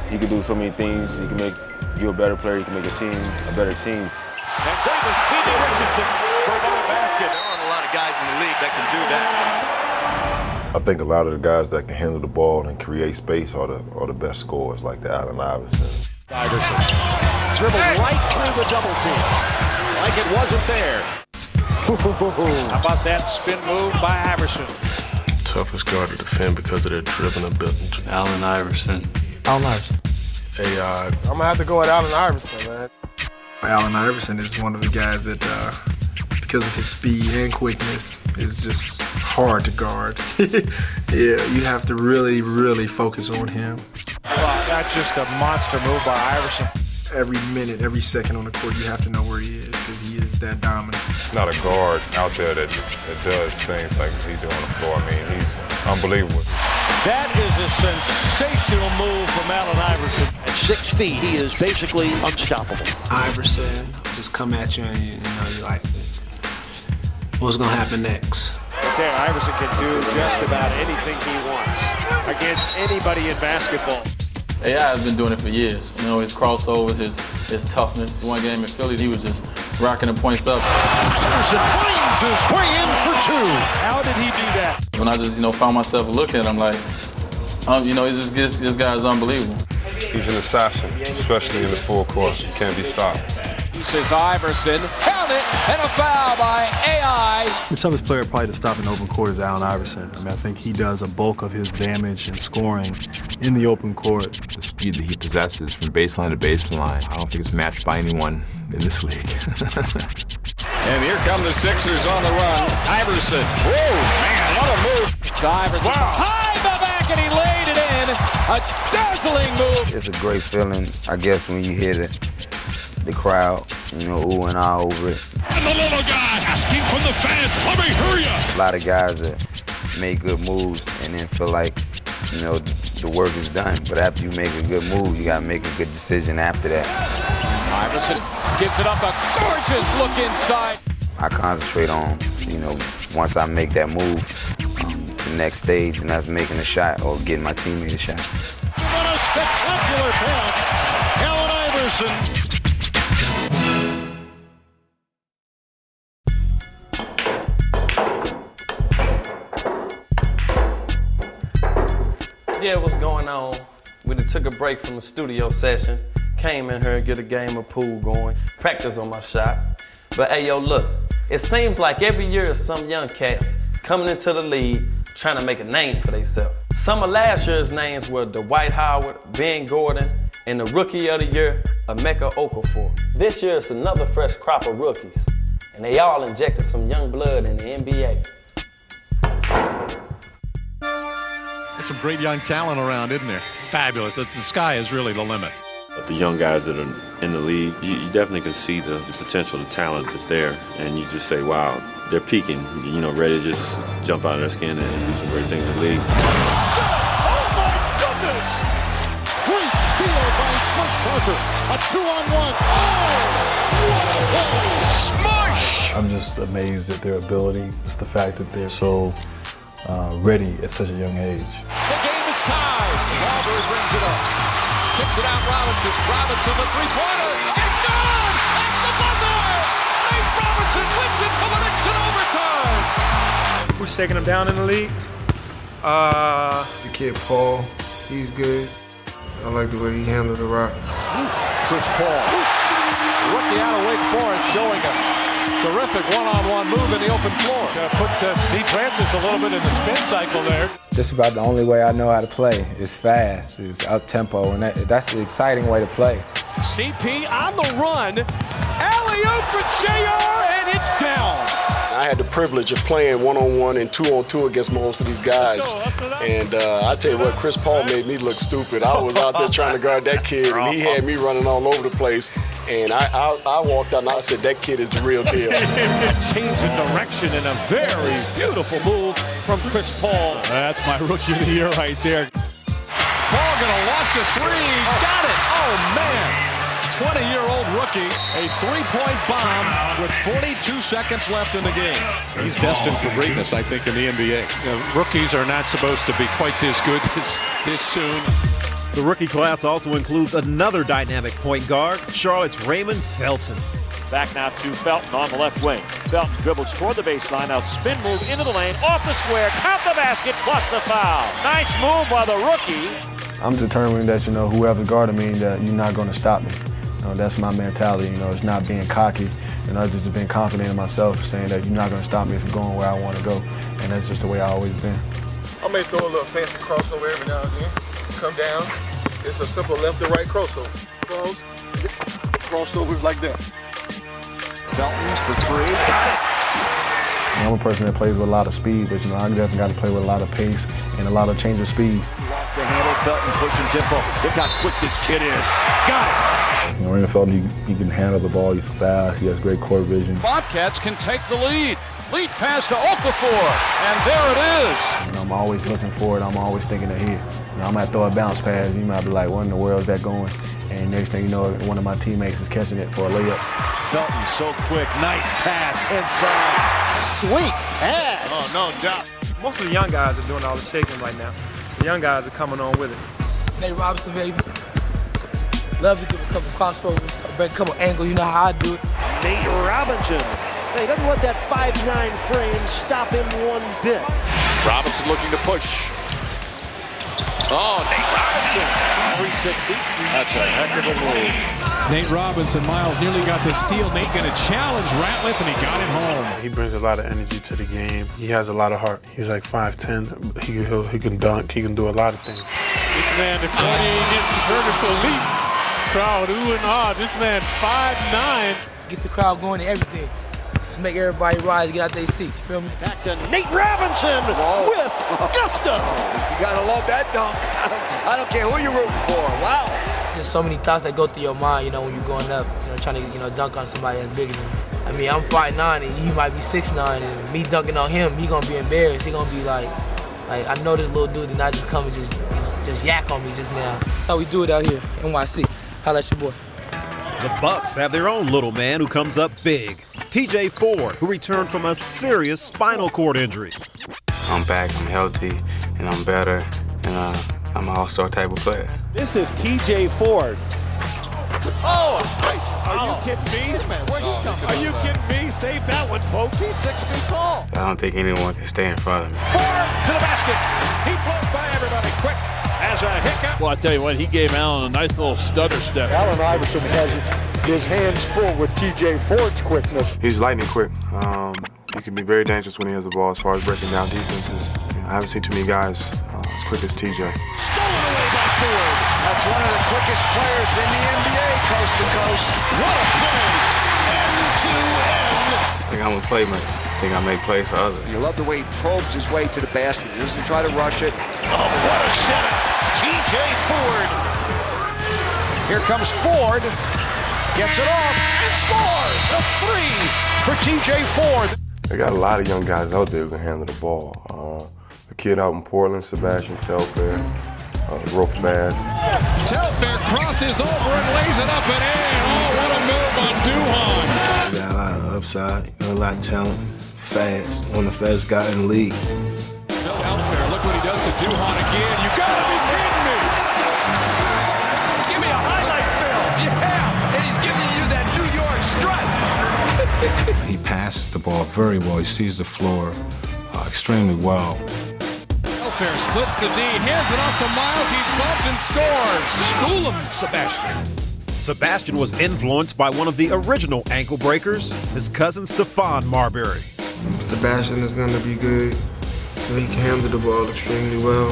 He can do so many things. He can make you a better player. He can make a team a better team. And Davis, Speedy Richardson for another basket. There aren't a lot of guys in the league that can do that. I think a lot of the guys that can handle the ball and create space are the best scorers, like the Allen Iverson. Iverson dribbled right through the double team, like it wasn't there. How about that spin move by Iverson? Toughest guard to defend because of their dribbling ability. Allen Iverson. Allen Iverson. AI. I'm gonna have to go with Allen Iverson, man. Allen Iverson is one of the guys that, because of his speed and quickness, is just hard to guard. Yeah, you have to really, really focus on him. Well, that's just a monster move by Iverson. Every minute, every second on the court, you have to know where he is because he is that dominant. There's not a guard out there that does things like he do on the floor. I mean, he's unbelievable. That is a sensational move from Allen Iverson. At 6 feet, he is basically unstoppable. Iverson just come at you and you're like, what's gonna happen next? Iverson can do just about anything he wants against anybody in basketball. AI has been doing it for years. You know, his crossovers, his toughness. One game in Philly, he was just rocking the points up. Iverson finds his way in for two. How did he do that? When I just, found myself looking, I'm like, this guy is unbelievable. He's an assassin, especially in the full court. He can't be stopped. He says Iverson held it, and a foul by AI. The toughest player probably to stop in open court is Allen Iverson. I think he does a bulk of his damage and scoring in the open court. The speed that he possesses from baseline to baseline, I don't think it's matched by anyone in this league. And here come the Sixers on the run. Iverson. Whoa, man, what a move. It's Iverson behind the back, and he laid it in. A dazzling move. It's a great feeling, I guess, when you hear the crowd, ooh and ah over it. And the little guy asking from the fans, let me hear you. A lot of guys that make good moves and then feel like, the work is done. But after you make a good move, you gotta make a good decision after that. Iverson gives it up, a gorgeous look inside. I concentrate on, once I make that move, the next stage, and that's making a shot or getting my teammate a shot. What a spectacular pass, Allen Iverson. Yeah, what's going on? We took a break from the studio session, came in here and get a game of pool going, practice on my shot. But hey, yo, look, it seems like every year some young cats coming into the league trying to make a name for themselves. Some of last year's names were Dwight Howard, Ben Gordon, and the Rookie of the Year, Emeka Okafor. This year it's another fresh crop of rookies, and they all injected some young blood in the NBA. There's some great young talent around, isn't there? Fabulous. The sky is really the limit. The young guys that are in the league, you definitely can see the potential, the talent that's there, and you just say, wow, they're peaking, ready to just jump out of their skin and do some great things in the league. Oh my goodness! Great steal by Smush Parker. A 2-on-1. Oh! Smush! I'm just amazed at their ability. It's the fact that they're so ready at such a young age. The game is tied. Marbury brings it up. Kicks it out, Robinson. Robinson, the three-pointer. And good! At the buzzer! Nate Robinson wins it for the Knicks in overtime. Who's taking him down in the league? The kid Paul, he's good. I like the way he handled the rock. Chris Paul. Rookie out of Wake Forest showing a terrific one-on-one move in the open floor. Put Steve Francis a little bit in the spin cycle there. Just about the only way I know how to play. It's fast, it's up-tempo, and that's the exciting way to play. CP on the run. Alley-oop for JR, and it's down. I had the privilege of playing one-on-one and two-on-two against most of these guys. And I tell you what, Chris Paul made me look stupid. I was out there trying to guard that kid, and he had me running all over the place. And I walked out and I said, that kid is the real deal. Change of direction in a very beautiful move from Chris Paul. That's my Rookie of the Year right there. Paul gonna launch a three. Got it. Oh, man. 20-year-old rookie, a three-point bomb with 42 seconds left in the game. He's destined for greatness, I think, in the NBA. Rookies are not supposed to be quite this good this soon. The rookie class also includes another dynamic point guard, Charlotte's Raymond Felton. Back now to Felton on the left wing. Felton dribbles toward the baseline. Now spin move into the lane, off the square, count the basket, plus the foul. Nice move by the rookie. I'm determined that, whoever's guarding me, that you're not going to stop me. That's my mentality. It's not being cocky. Just being confident in myself, saying that you're not going to stop me from going where I want to go. And that's just the way I've always been. I may throw a little fancy crossover every now and then. Come down. It's a simple left to right crossover. Crossovers like that. Felton's for three. Got it. I'm a person that plays with a lot of speed, but I definitely got to play with a lot of pace and a lot of change of speed. Off the handle, Felton pushing tempo. Look how quick this kid is. Got it. Raymond Felton, he can handle the ball. He's fast. He has great court vision. Bobcats can take the lead. Lead pass to Okafor, and there it is. I'm always looking forward. I'm always thinking ahead. I might throw a bounce pass. You might be like, what in the world is that going? And next thing you know, one of my teammates is catching it for a layup. Felton so quick. Nice pass inside. Sweet pass. Oh, no doubt. Most of the young guys are doing all the shaking right now. The young guys are coming on with it. Nate Robinson, baby. Love to give a couple crossovers, break a couple angles. You know how I do it. Nate Robinson. He doesn't let that 5'9" frame stop him one bit. Robinson looking to push. Oh, Nate Robinson, 360. That's a heck of a move. Nate Robinson, Miles nearly got the steal. Nate going to challenge Ratliff, and he got it home. He brings a lot of energy to the game. He has a lot of heart. He's like 5'10". He can dunk. He can do a lot of things. This man, the 48-inch vertical leap. Crowd ooh and ah. This man, 5'9". Gets the crowd going and everything. Just make everybody rise, get out their seats. You feel me? Back to Nate Robinson with gusto. You gotta love that dunk. I don't care who you're rooting for. Wow. Just so many thoughts that go through your mind, when you're growing up, trying to, dunk on somebody that's bigger than you. I mean, I'm 5'9", and he might be 6'9", and me dunking on him, he gonna be embarrassed. He gonna be like I know this little dude did not just come and just yak on me just now. That's how we do it out here, NYC. Holla at your boy. The Bucks have their own little man who comes up big. TJ Ford, who returned from a serious spinal cord injury. I'm back, I'm healthy, and I'm better, and I'm an all-star type of player. This is TJ Ford. Oh, are you kidding me? Are you kidding me? Save that one, folks. He's 6 feet tall. I don't think anyone can stay in front of me. Ford to the basket. He blows by everybody quick as a hiccup. Well, I tell you what, he gave Allen a nice little stutter step. Allen Iverson has his hands full with TJ Ford's quickness. He's lightning quick. He can be very dangerous when he has the ball as far as breaking down defenses. I haven't seen too many guys as quick as TJ. Stolen away by Ford. That's one of the quickest players in the NBA, coast to coast. What a play! End to end. I just think I'm a playmaker. I think I make plays for others. You love the way he probes his way to the basket. He doesn't try to rush it. Oh, what a setup. TJ Ford. Here comes Ford. Gets it off and scores a three for TJ Ford. They got a lot of young guys out there who can handle the ball. The kid out in Portland, Sebastian Telfair, real fast. Telfair crosses over and lays it up and in. Oh, what a move on Duhon. Got a lot of upside, a lot of talent, fast. One of the fastest guys in the league. Telfair, look what he does to Duhon again. You gotta be kidding me. Give me a highlight film. Yeah, and he's giving you that New York strut. He passes the ball very well. He sees the floor extremely well. Telfair splits the D, hands it off to Miles. He's bumped and scores. School him, Sebastian. Sebastian was influenced by one of the original ankle breakers, his cousin Stephon Marbury. Sebastian is going to be good. He can handle the ball extremely well.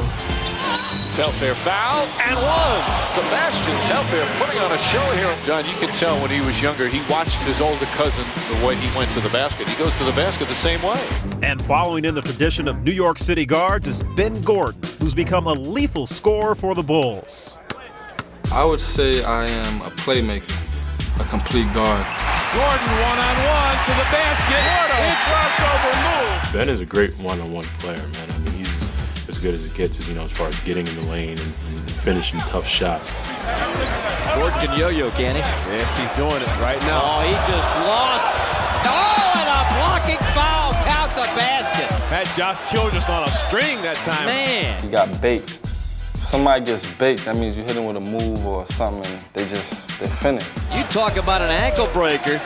Telfair foul and one. Sebastian Telfair putting on a show here. John, you can tell when he was younger, he watched his older cousin the way he went to the basket. He goes to the basket the same way. And following in the tradition of New York City guards is Ben Gordon, who's become a lethal scorer for the Bulls. I would say I am a playmaker, a complete guard. Gordon one-on-one to the basket. What a crossover move. Ben is a great one-on-one player, man. I mean, he's as good as it gets, as far as getting in the lane and finishing tough shots. Gordon can yo-yo, can he? Yes, he's doing it right now. Oh, he just lost. Oh, and a blocking foul. Count the basket. Had Josh Childress on a string that time. Man. He got baked. If somebody gets baked, that means you hit him with a move or something, and they're finished. You talk about an ankle breaker.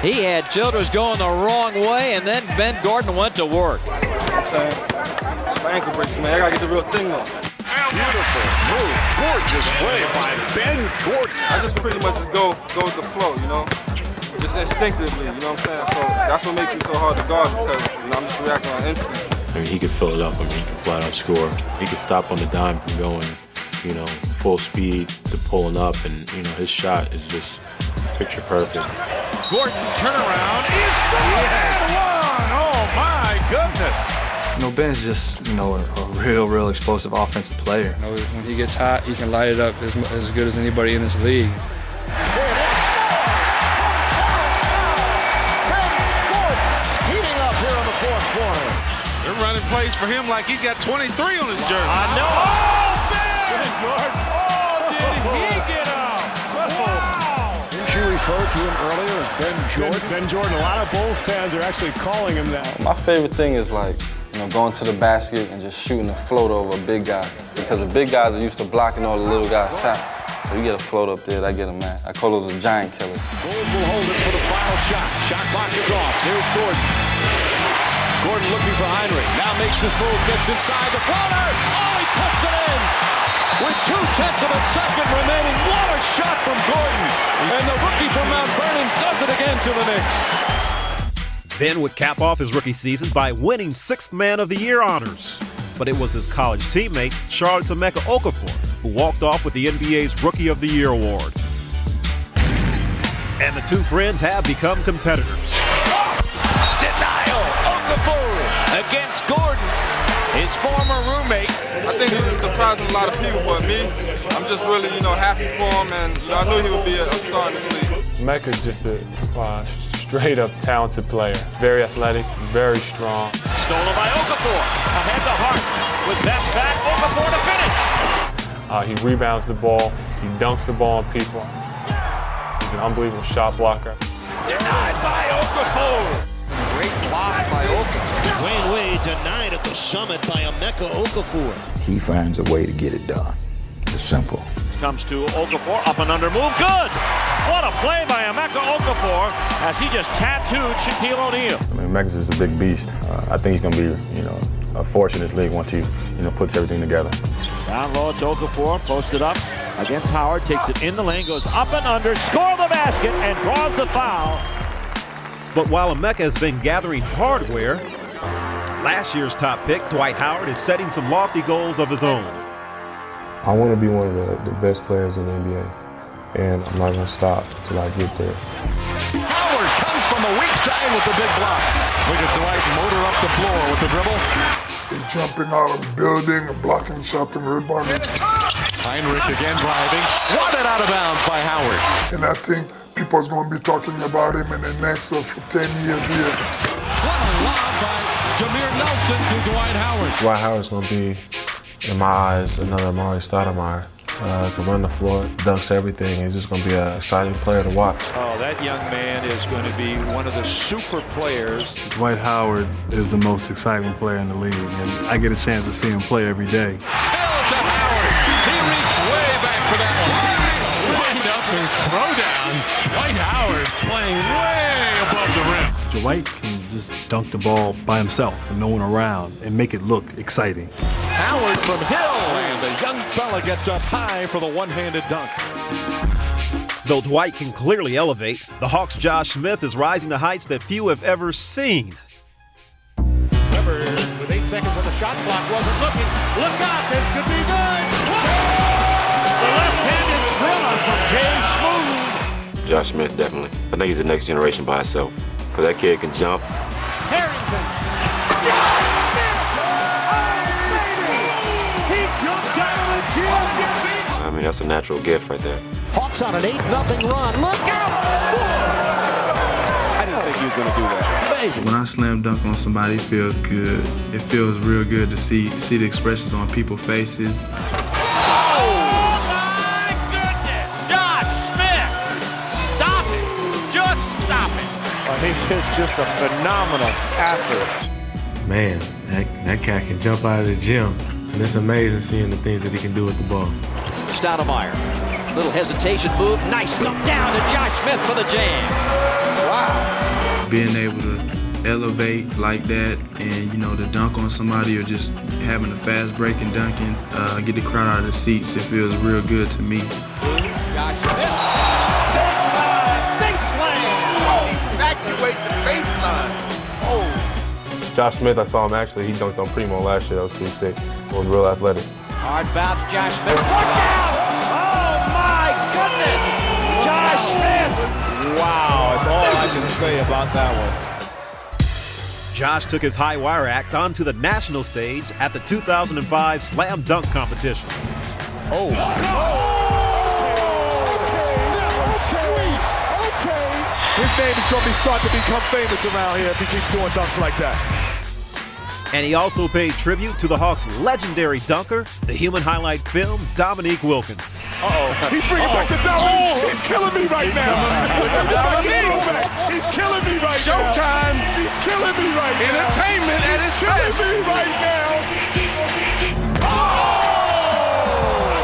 He had Childress going the wrong way, and then Ben Gordon went to work. I'm saying, it's my ankle breaks, man. I gotta get the real thing though. Beautiful move. Gorgeous play by Ben Gordon. I just pretty much just go with the flow, you know? Just instinctively, you know what I'm saying? So that's what makes me so hard to guard because, you know, I'm just reacting on instinct. I mean, he could fill it up. I mean, he could flat out score. He could stop on the dime from going, you know, full speed to pulling up, and, you know, his shot is just picture perfect. Gordon turnaround is good. One. Oh, my goodness. You know, Ben's just, you know, a real explosive offensive player. You know, when he gets hot, he can light it up as good as anybody in this league. Heating up here in the fourth quarter. They're running plays for him like he's got 23 on his jersey. I know. Oh, Ben Gordon. Oh, did he get out? Wow. Didn't you refer to him earlier as Ben Jordan? Ben Jordan, a lot of Bulls fans are actually calling him that. My favorite thing is like, you know, going to the basket and just shooting a float over a big guy. Because the big guys are used to blocking all the little guys' shots. So you get a float up there, I get him mad. I call those the giant killers. Bulls will hold it for the final shot. Shot clock is off. There's Gordon. Gordon looking for Heinrich. Now makes this move, gets inside the floater. Oh, he puts it in. With 0.2 of a second remaining. What a shot from Gordon. And the rookie from Mount Vernon does it again to the Knicks. Ben would cap off his rookie season by winning 6th Man of the Year honors. But it was his college teammate, Charles Emeka Okafor, who walked off with the NBA's Rookie of the Year award. And the two friends have become competitors. Denial. Okafor against Gordon, his former roommate. I think he's surprising a lot of people, but me, I'm just really, you know, happy for him, and you know, I knew he would be a star in this league. Mecca's just a straight-up talented player. Very athletic, very strong. Stolen by Okafor. Ahead to Hart. With best back, Okafor to finish. He rebounds the ball. He dunks the ball on people. He's an unbelievable shot blocker. Denied by Okafor. Great block by Okafor. Dwayne Wade denied at the summit by Emeka Okafor. He finds a way to get it done. It's simple. Comes to Okafor, up and under move, good! What a play by Emeka Okafor as he just tattooed Shaquille O'Neal. I mean, Megas is a big beast. I think he's going to be, you know, a force in this league once he, you know, puts everything together. Down low to Okafor, posted up against Howard, takes it in the lane, goes up and under, score the basket, and draws the foul. But while Emeka has been gathering hardware, last year's top pick, Dwight Howard, is setting some lofty goals of his own. I want to be one of the best players in the NBA, and I'm not going to stop until I get there. Howard comes from the weak side with the big block. Look at Dwight motor up the floor with the dribble. He's jumping out of the building and blocking shot and rebounding. Heinrich again driving, swatted out of bounds by Howard. And I think people's going to be talking about him in the next 10 years here. What a lob by Jameer Nelson to Dwight Howard. Dwight Howard's going to be, in my eyes, another Amari Stoudemire. Can run the floor, dunks everything. He's just going to be an exciting player to watch. Oh, that young man is going to be one of the super players. Dwight Howard is the most exciting player in the league, and I get a chance to see him play every day. Hell to Howard. He reached way back for that one. Right up and throwdown. Dwight Howard playing way above the rim. Dwight can just dunk the ball by himself and no one around and make it look exciting. Howard from Hill. And the young fella gets up high for the one-handed dunk. Though Dwight can clearly elevate, the Hawks' Josh Smith is rising to heights that few have ever seen. Weber with 8 seconds on the shot clock wasn't looking. Look out, this could be good. The left-handed thriller from Jay Smooth. Josh Smith, definitely. I think he's the next generation by himself. Because that kid can jump. Harrington. He jumped out of the gym. I mean, that's a natural gift right there. Hawks on an 8-0 run. Look out! I didn't think he was going to do that. When I slam dunk on somebody, it feels good. It feels real good to see the expressions on people's faces. Oh, my goodness! Josh He's just a phenomenal athlete. Man, that cat can jump out of the gym, and it's amazing seeing the things that he can do with the ball. Stoudemire, little hesitation move, nice dump down to Josh Smith for the jam. Wow. Being able to elevate like that and, to dunk on somebody or just having a fast break and dunking, get the crowd out of the seats, it feels real good to me. Josh Smith, base slam. Evacuate the baseline. Josh Smith, I saw him actually. He dunked on Primo last year. That was pretty sick. He was real athletic. Hard bounce, Josh Smith. Look out! Oh my goodness! Josh Smith! Wow, that's all I can say about that one. Josh took his high wire act onto the national stage at the 2005 Slam Dunk Competition. Oh. Okay. His name is going to be starting to become famous around here if he keeps doing dunks like that. And he also paid tribute to the Hawks' legendary dunker, the human highlight film, Dominique Wilkins. Uh-oh. He's bringing back the Dominique. He's killing me right now. He's killing me right now. Showtime. He's killing me right now. Entertainment at its best. He's killing me right now. I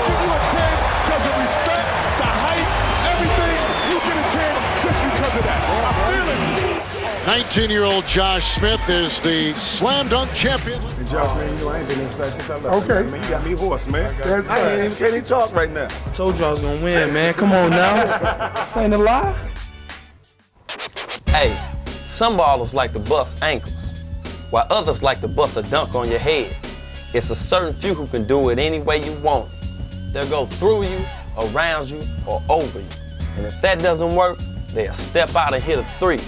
give you a 10 because of respect, the height, everything. You get a 10 just because of that. I'm feeling it. 19-year-old Josh Smith is the slam dunk champion. Hey, Josh, man, I ain't been inside since I left. Okay. Man, you got me hoarse, man. I can't even talk right now. Told you I was gonna win, man. Come on now. This ain't a lie. Hey, some ballers like to bust ankles, while others like to bust a dunk on your head. It's a certain few who can do it any way you want. They'll go through you, around you, or over you. And if that doesn't work, they'll step out and hit a three.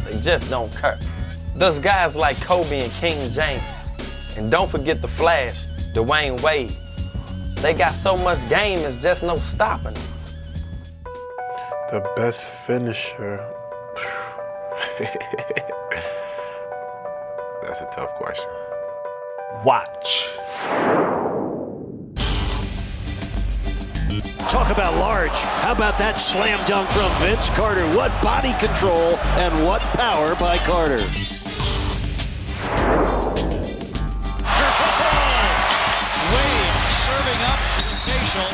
They just don't care. There's guys like Kobe and King James. And don't forget the Flash, Dwayne Wade. They got so much game, it's just no stopping them. The best finisher. That's a tough question. Watch. Talk about large. How about that slam dunk from Vince Carter? What body control and what power by Carter. Wade serving up facial.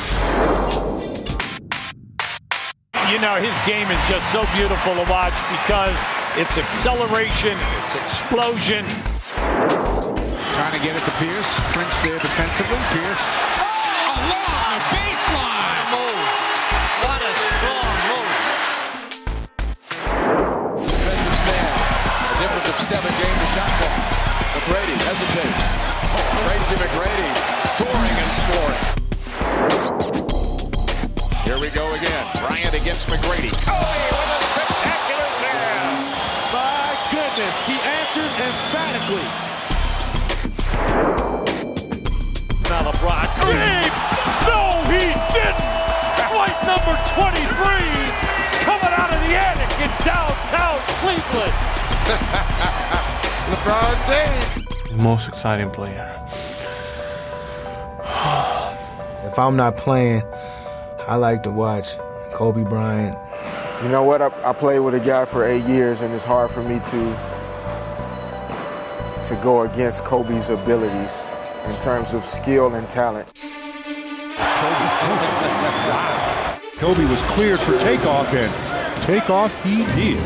His game is just so beautiful to watch because it's acceleration, it's explosion. Trying to get it to Pierce. Prince there defensively. Pierce. Along the baseline. Move. What a strong move. Defensive stand. A difference of 7 game to shot clock. McGrady hesitates. Tracy McGrady soaring and scoring. Here we go again. Bryant against McGrady. Kobe with a spectacular jam. My goodness, he answers emphatically. Now LeBron. No, he didn't. Flight number 23 coming out of the attic in downtown Cleveland. LeBron James. The most exciting player. If I'm not playing, I like to watch Kobe Bryant. You know what? I played with a guy for 8 years, and it's hard for me to go against Kobe's abilities in terms of skill and talent. Kobe was cleared for takeoff, and takeoff he did.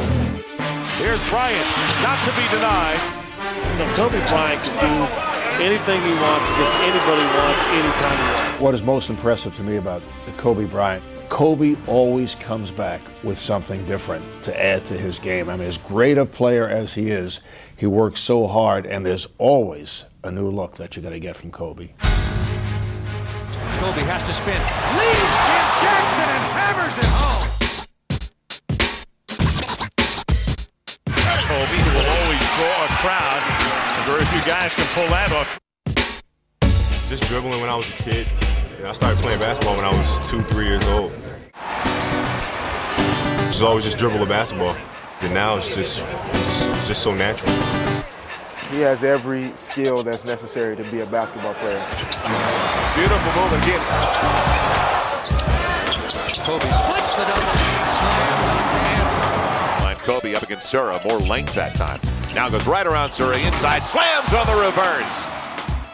Here's Bryant, not to be denied. Kobe Bryant can do anything he wants against anybody he wants, anytime he wants. What is most impressive to me about Kobe Bryant, Kobe always comes back with something different to add to his game. I mean, as great a player as he is, he works so hard, and there's always a new look that you're going to get from Kobe. Kobe has to spin. Leaves Jim Jackson and hammers it home. Kobe, who will always draw a crowd, and very few guys can pull that off. Just dribbling when I was a kid. I started playing basketball when I was 2, 3 years old. Just always just dribble a basketball. And now it's just so natural. He has every skill that's necessary to be a basketball player. Beautiful move again. Kobe splits the double. Slam dunk answer. Kobe up against Sura. More length that time. Now goes right around Sura, inside, slams on the reverse.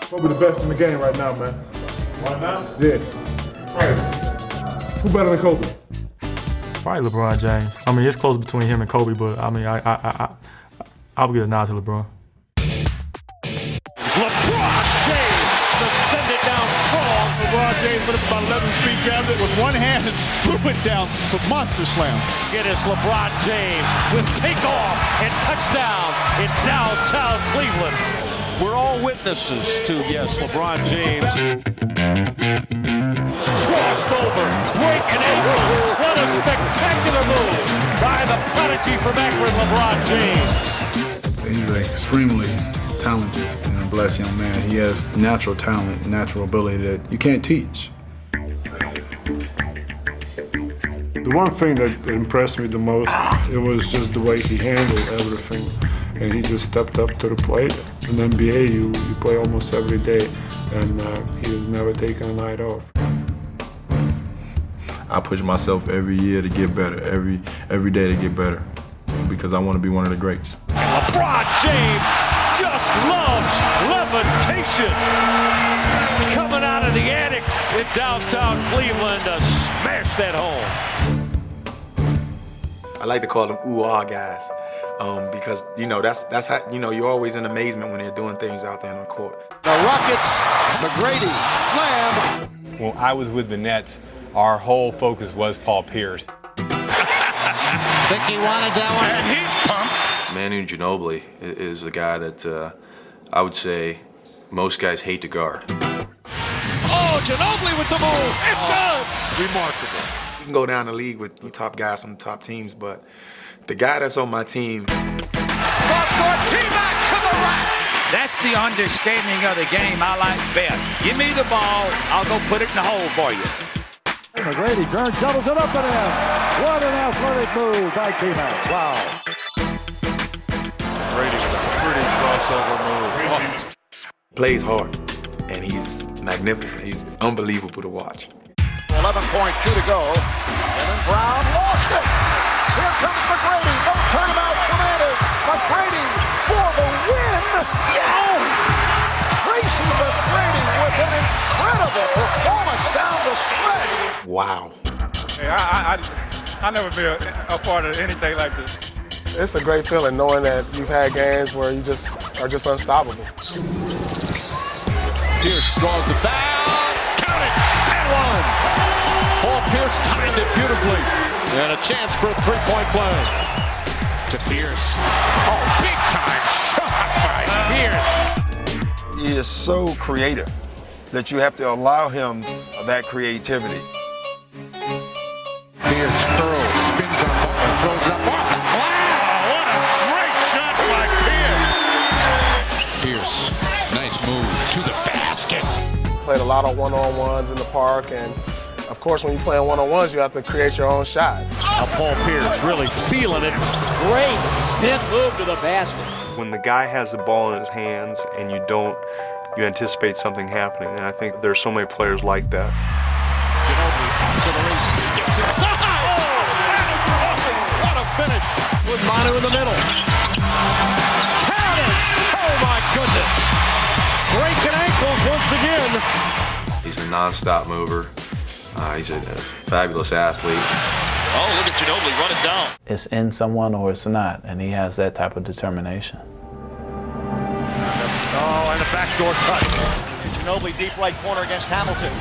Kobe the best in the game right now, man. Right now? Yeah. Right. Who better than Kobe? Probably LeBron James. I mean, it's close between him and Kobe, but I mean, I'll give a nod to LeBron. LeBron James to send it down strong. LeBron James went up about 11 feet, grabbed it with one hand and threw it down for monster slam. It is LeBron James with takeoff and touchdown in downtown Cleveland. We're all witnesses to, yes, LeBron James. Crossed over, breaking ankle. What a spectacular move by the prodigy from Akron, LeBron James. He's an extremely talented and a blessed young man. He has natural talent, natural ability that you can't teach. The one thing that impressed me the most, it was just the way he handled everything. And he just stepped up to the plate. In the NBA, you play almost every day, and he has never taken a night off. I push myself every year to get better, every day to get better, because I want to be one of the greats. And LeBron James just loves levitation. Coming out of the attic in downtown Cleveland to smash that home. I like to call them ooh-ah guys. Because, that's how, you're always in amazement when they're doing things out there on the court. The Rockets, McGrady, slam. When I was with the Nets, our whole focus was Paul Pierce. Think he wanted that one, and he's pumped. Manu Ginobili is a guy that I would say most guys hate to guard. Oh, Ginobili with the move. It's good. Remarkable. You can go down the league with the top guys from the top teams, but the guy that's on my team. Cross-court, T-back to the rack. That's the understanding of the game I like best. Give me the ball, I'll go put it in the hole for you. McGrady turns, shovels it up and in. What an athletic move by T-Mac. Wow. McGrady with a pretty crossover move. Plays hard, and he's magnificent. He's unbelievable to watch. 11.2 to go. And then Brown lost it. Here comes McGrady. No turnabout for Manu. McGrady for the win. Yeah! Tracy McGrady with an incredible performance down the stretch. Wow. Hey, I never been a part of anything like this. It's a great feeling knowing that you've had games where you just are just unstoppable. Pierce draws the foul. Count it. And one. Paul Pierce timed it beautifully. And a chance for a three-point play. To Pierce. Oh, big time shot by Pierce. He is so creative that you have to allow him that creativity. Pierce curls, spins on ball, and throws it up off the glass. What a great shot by Pierce. Pierce, nice move to the basket. Played a lot of one-on-ones in the park, and of course, when you're playing one-on-ones, you have to create your own shot. Now Paul Pierce really feeling it. Great spin move to the basket. When the guy has the ball in his hands and you anticipate something happening, and I think there's so many players like that. Ginobili to the race, skips inside. Oh, what a finish with Manu in the middle. Count it. Oh my goodness. Breaking ankles once again. He's a non-stop mover. He's a fabulous athlete. Oh, look at Ginobili run it down. It's in someone or it's not, and he has that type of determination. Oh, and a backdoor cut. Ginobili deep right corner against Hamilton.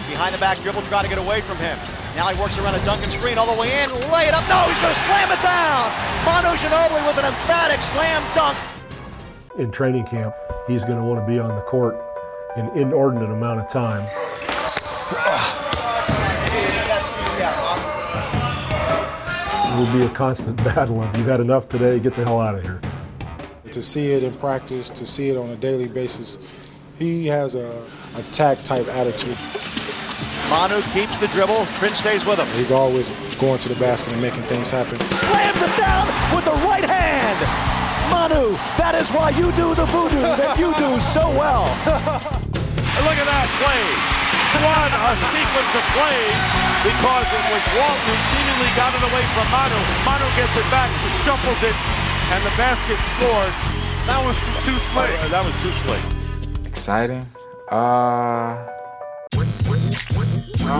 Behind the back dribble, trying to get away from him. Now he works around a Duncan screen all the way in, lay it up. No, he's going to slam it down. Manu Ginobili with an emphatic slam dunk. In training camp, he's going to want to be on the court an inordinate amount of time. It will be a constant battle of you've had enough today, get the hell out of here. To see it in practice, to see it on a daily basis, he has a attack-type attitude. Manu keeps the dribble, Prince stays with him. He's always going to the basket and making things happen. Slams it down with the right hand. Manu, that is why you do the voodoo that you do so well. Look at that play. What a sequence of plays, because it was Walton who seemingly got it away from Manu. Manu gets it back, shuffles it, and the basket scored. That was too slick. That was too slick. Exciting? I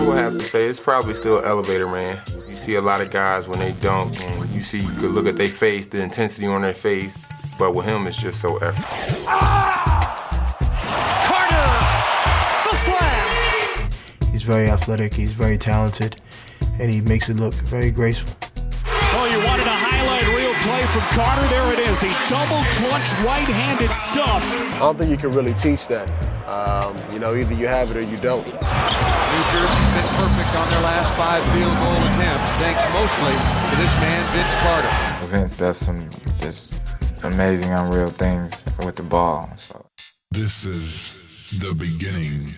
would have to say it's probably still elevator man. You see a lot of guys when they dunk, and you could look at their face, the intensity on their face, but with him it's just so effortless. Carter, the slam. He's very athletic, he's very talented, and he makes it look very graceful. Oh, you wanted a highlight reel play from Carter? There it is, the double clutch right-handed stuff. I don't think you can really teach that. You know, either you have it or you don't. New Jersey's been perfect on their last 5 field goal attempts, thanks mostly to this man, Vince Carter. Vince does some just amazing, unreal things with the ball. So. This is the beginning.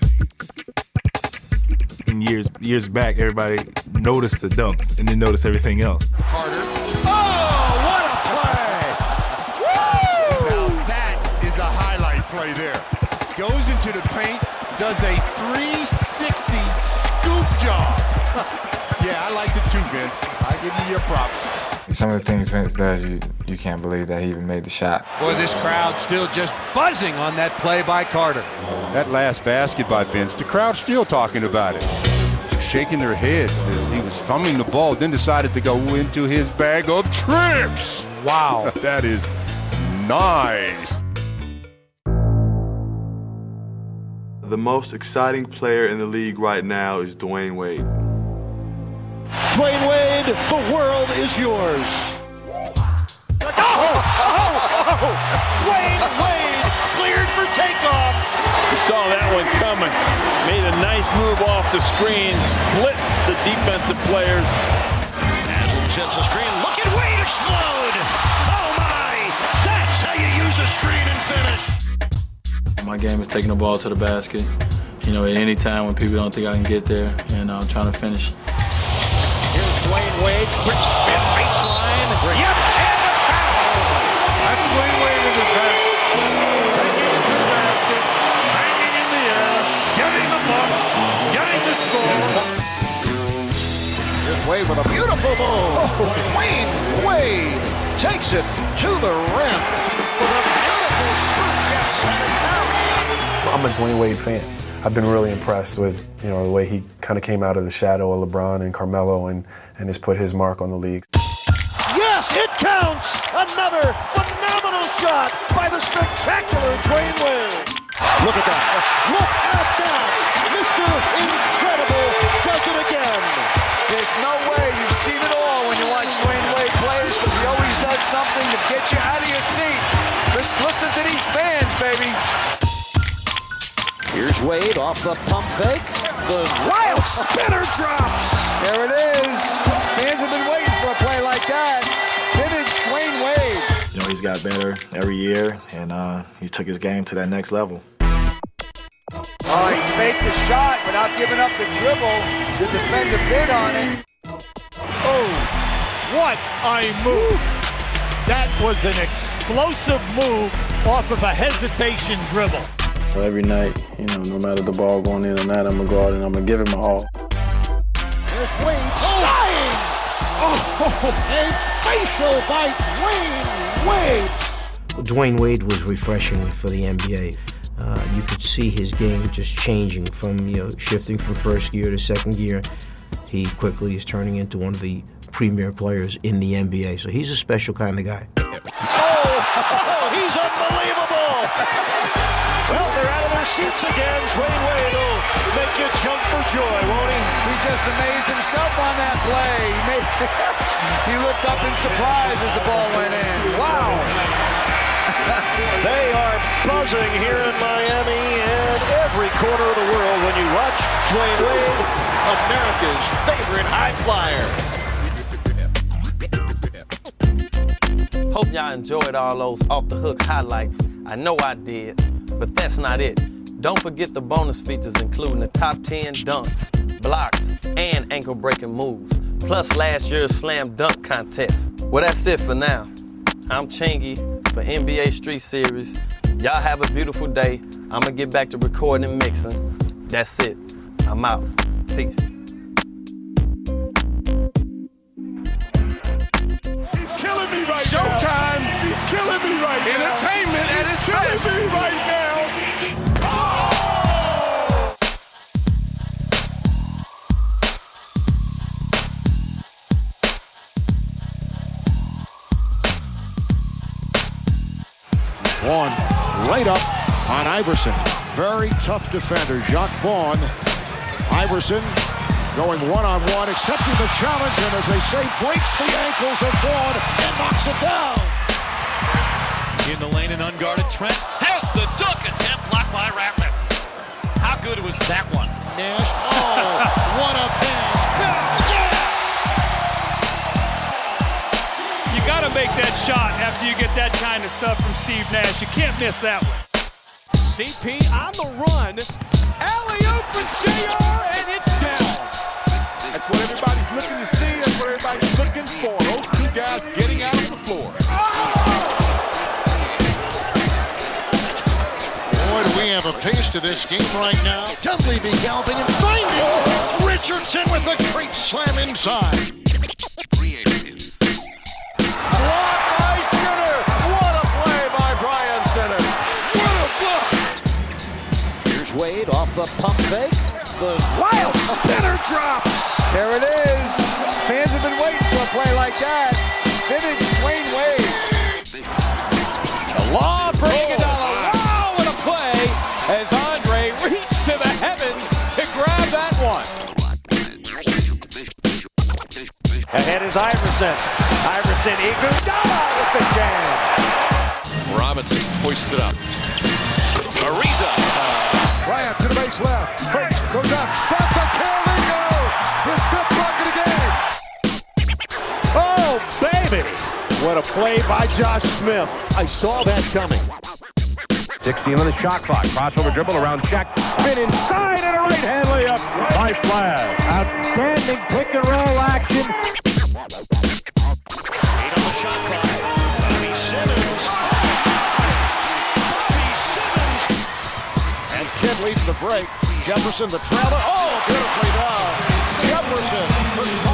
In years back, everybody noticed the dunks and then noticed everything else. Carter. Oh, what a play! Woo! Now that is a highlight play there. Goes into the paint, does a 360 scoop job. Yeah, I liked it too, Vince. I give you your props. Some of the things Vince does, you can't believe that he even made the shot. Boy, this crowd still just buzzing on that play by Carter. That last basket by Vince, the crowd's still talking about it. Shaking their heads as he was fumbling the ball, then decided to go into his bag of tricks. Wow. That is nice. The most exciting player in the league right now is Dwayne Wade. Dwayne Wade, the world is yours. Dwayne Wade cleared for takeoff. We saw that one coming. Made a nice move off the screen, split the defensive players. Haslam sets the screen. Look at Wade explode. Oh my, that's how you use a screen and finish. My game is taking the ball to the basket, you know, at any time when people don't think I can get there, and I'm trying to finish. Here's Dwayne Wade, quick spin, baseline. Yep, and a foul. That's Dwayne Wade in the best. Taking it to the basket, hanging in the air, getting the block, getting the score. Here's Wade with a beautiful move. Dwayne Wade takes it to the rim with a beautiful scoop. Yes, and it counts. I'm a Dwayne Wade fan. I've been really impressed with, you know, the way he kind of came out of the shadow of LeBron and Carmelo and has put his mark on the league. Yes, it counts! Another phenomenal shot by the spectacular Dwayne Wade. Look at that. Look at that. Mr. Incredible does it again. There's no way you've seen it all when you watch Dwayne Wade plays, because he always does something to get you out of your seat. Just listen to these fans, baby. Here's Wade off the pump fake. The wild spinner drops. There it is. Fans have been waiting for a play like that. Vintage Dwayne Wade. You know, he's got better every year, and he took his game to that next level. Oh, he faked the shot without giving up the dribble. The defender bid on it. Oh, what a move. That was an explosive move off of a hesitation dribble. Every night, you know, no matter the ball going in or not, I'm going to go out and I'm going to give it my all. There's Wade flying! Oh, a facial by Dwayne Wade! Dwayne Wade was refreshing for the NBA. You could see his game just changing from, you know, shifting from first gear to second gear. He quickly is turning into one of the premier players in the NBA. So he's a special kind of guy. Oh, he's unbelievable! Well, they're out of their seats again. Dwayne Wade will make you jump for joy, won't he? He just amazed himself on that play. He looked up in surprise as the ball went in. Wow! They are buzzing here in Miami and every corner of the world when you watch Dwayne Wade, America's favorite high flyer. Hope y'all enjoyed all those off-the-hook highlights. I know I did, but that's not it. Don't forget the bonus features, including the top 10 dunks, blocks, and ankle-breaking moves, plus last year's slam dunk contest. Well, that's it for now. I'm Chingy for NBA Street Series. Y'all have a beautiful day. I'm gonna get back to recording and mixing. That's it. I'm out. Peace. He's killing me right Showtime. now. He's killing me right now. Entertainment at its killing best. me right now. Vaughn right up on Iverson. Very tough defender, Jacques Vaughn. Iverson going one-on-one, accepting the challenge, and as they say, breaks the ankles of Vaughn and knocks it down. In the lane and unguarded, Trent has the dunk attempt blocked by Ratliff. How good was that one? Nash, oh, what a pass. You got to make that shot after you get that kind of stuff from Steve Nash. You can't miss that one. CP on the run. Alley-oop for JR, and it's down. That's what everybody's looking to see. That's what everybody's looking for. Those two guys getting out on the floor. Boy, do we have a taste of this game right now. Dunleavy galloping and finding Richardson with a great slam inside. Blocked by Skinner. What a play by Brian Skinner. What a block! Here's Wade off the pump fake. The wild spinner drops. There it is. Fans have been waiting for a play like that. Vintage Dwayne Wade. The law breaking down. Wow, what a play as Andre reached to the heavens to grab that one. Ahead is Iverson. Iverson, Iguodala with the jam. Robinson hoists it up. Ariza. Bryant to the base left. First goes up. Back to Carolina. His fifth bucket again. Oh, baby. What a play by Josh Smith. I saw that coming. 16 on the shot clock. Crossover dribble around check. Spin inside and a right-hand layup by Flash. Outstanding pick and roll action. 8 on the shot clock. Bobby Simmons. And Kidd leads the break. Jefferson, the trailer. Oh, beautifully done. Jefferson.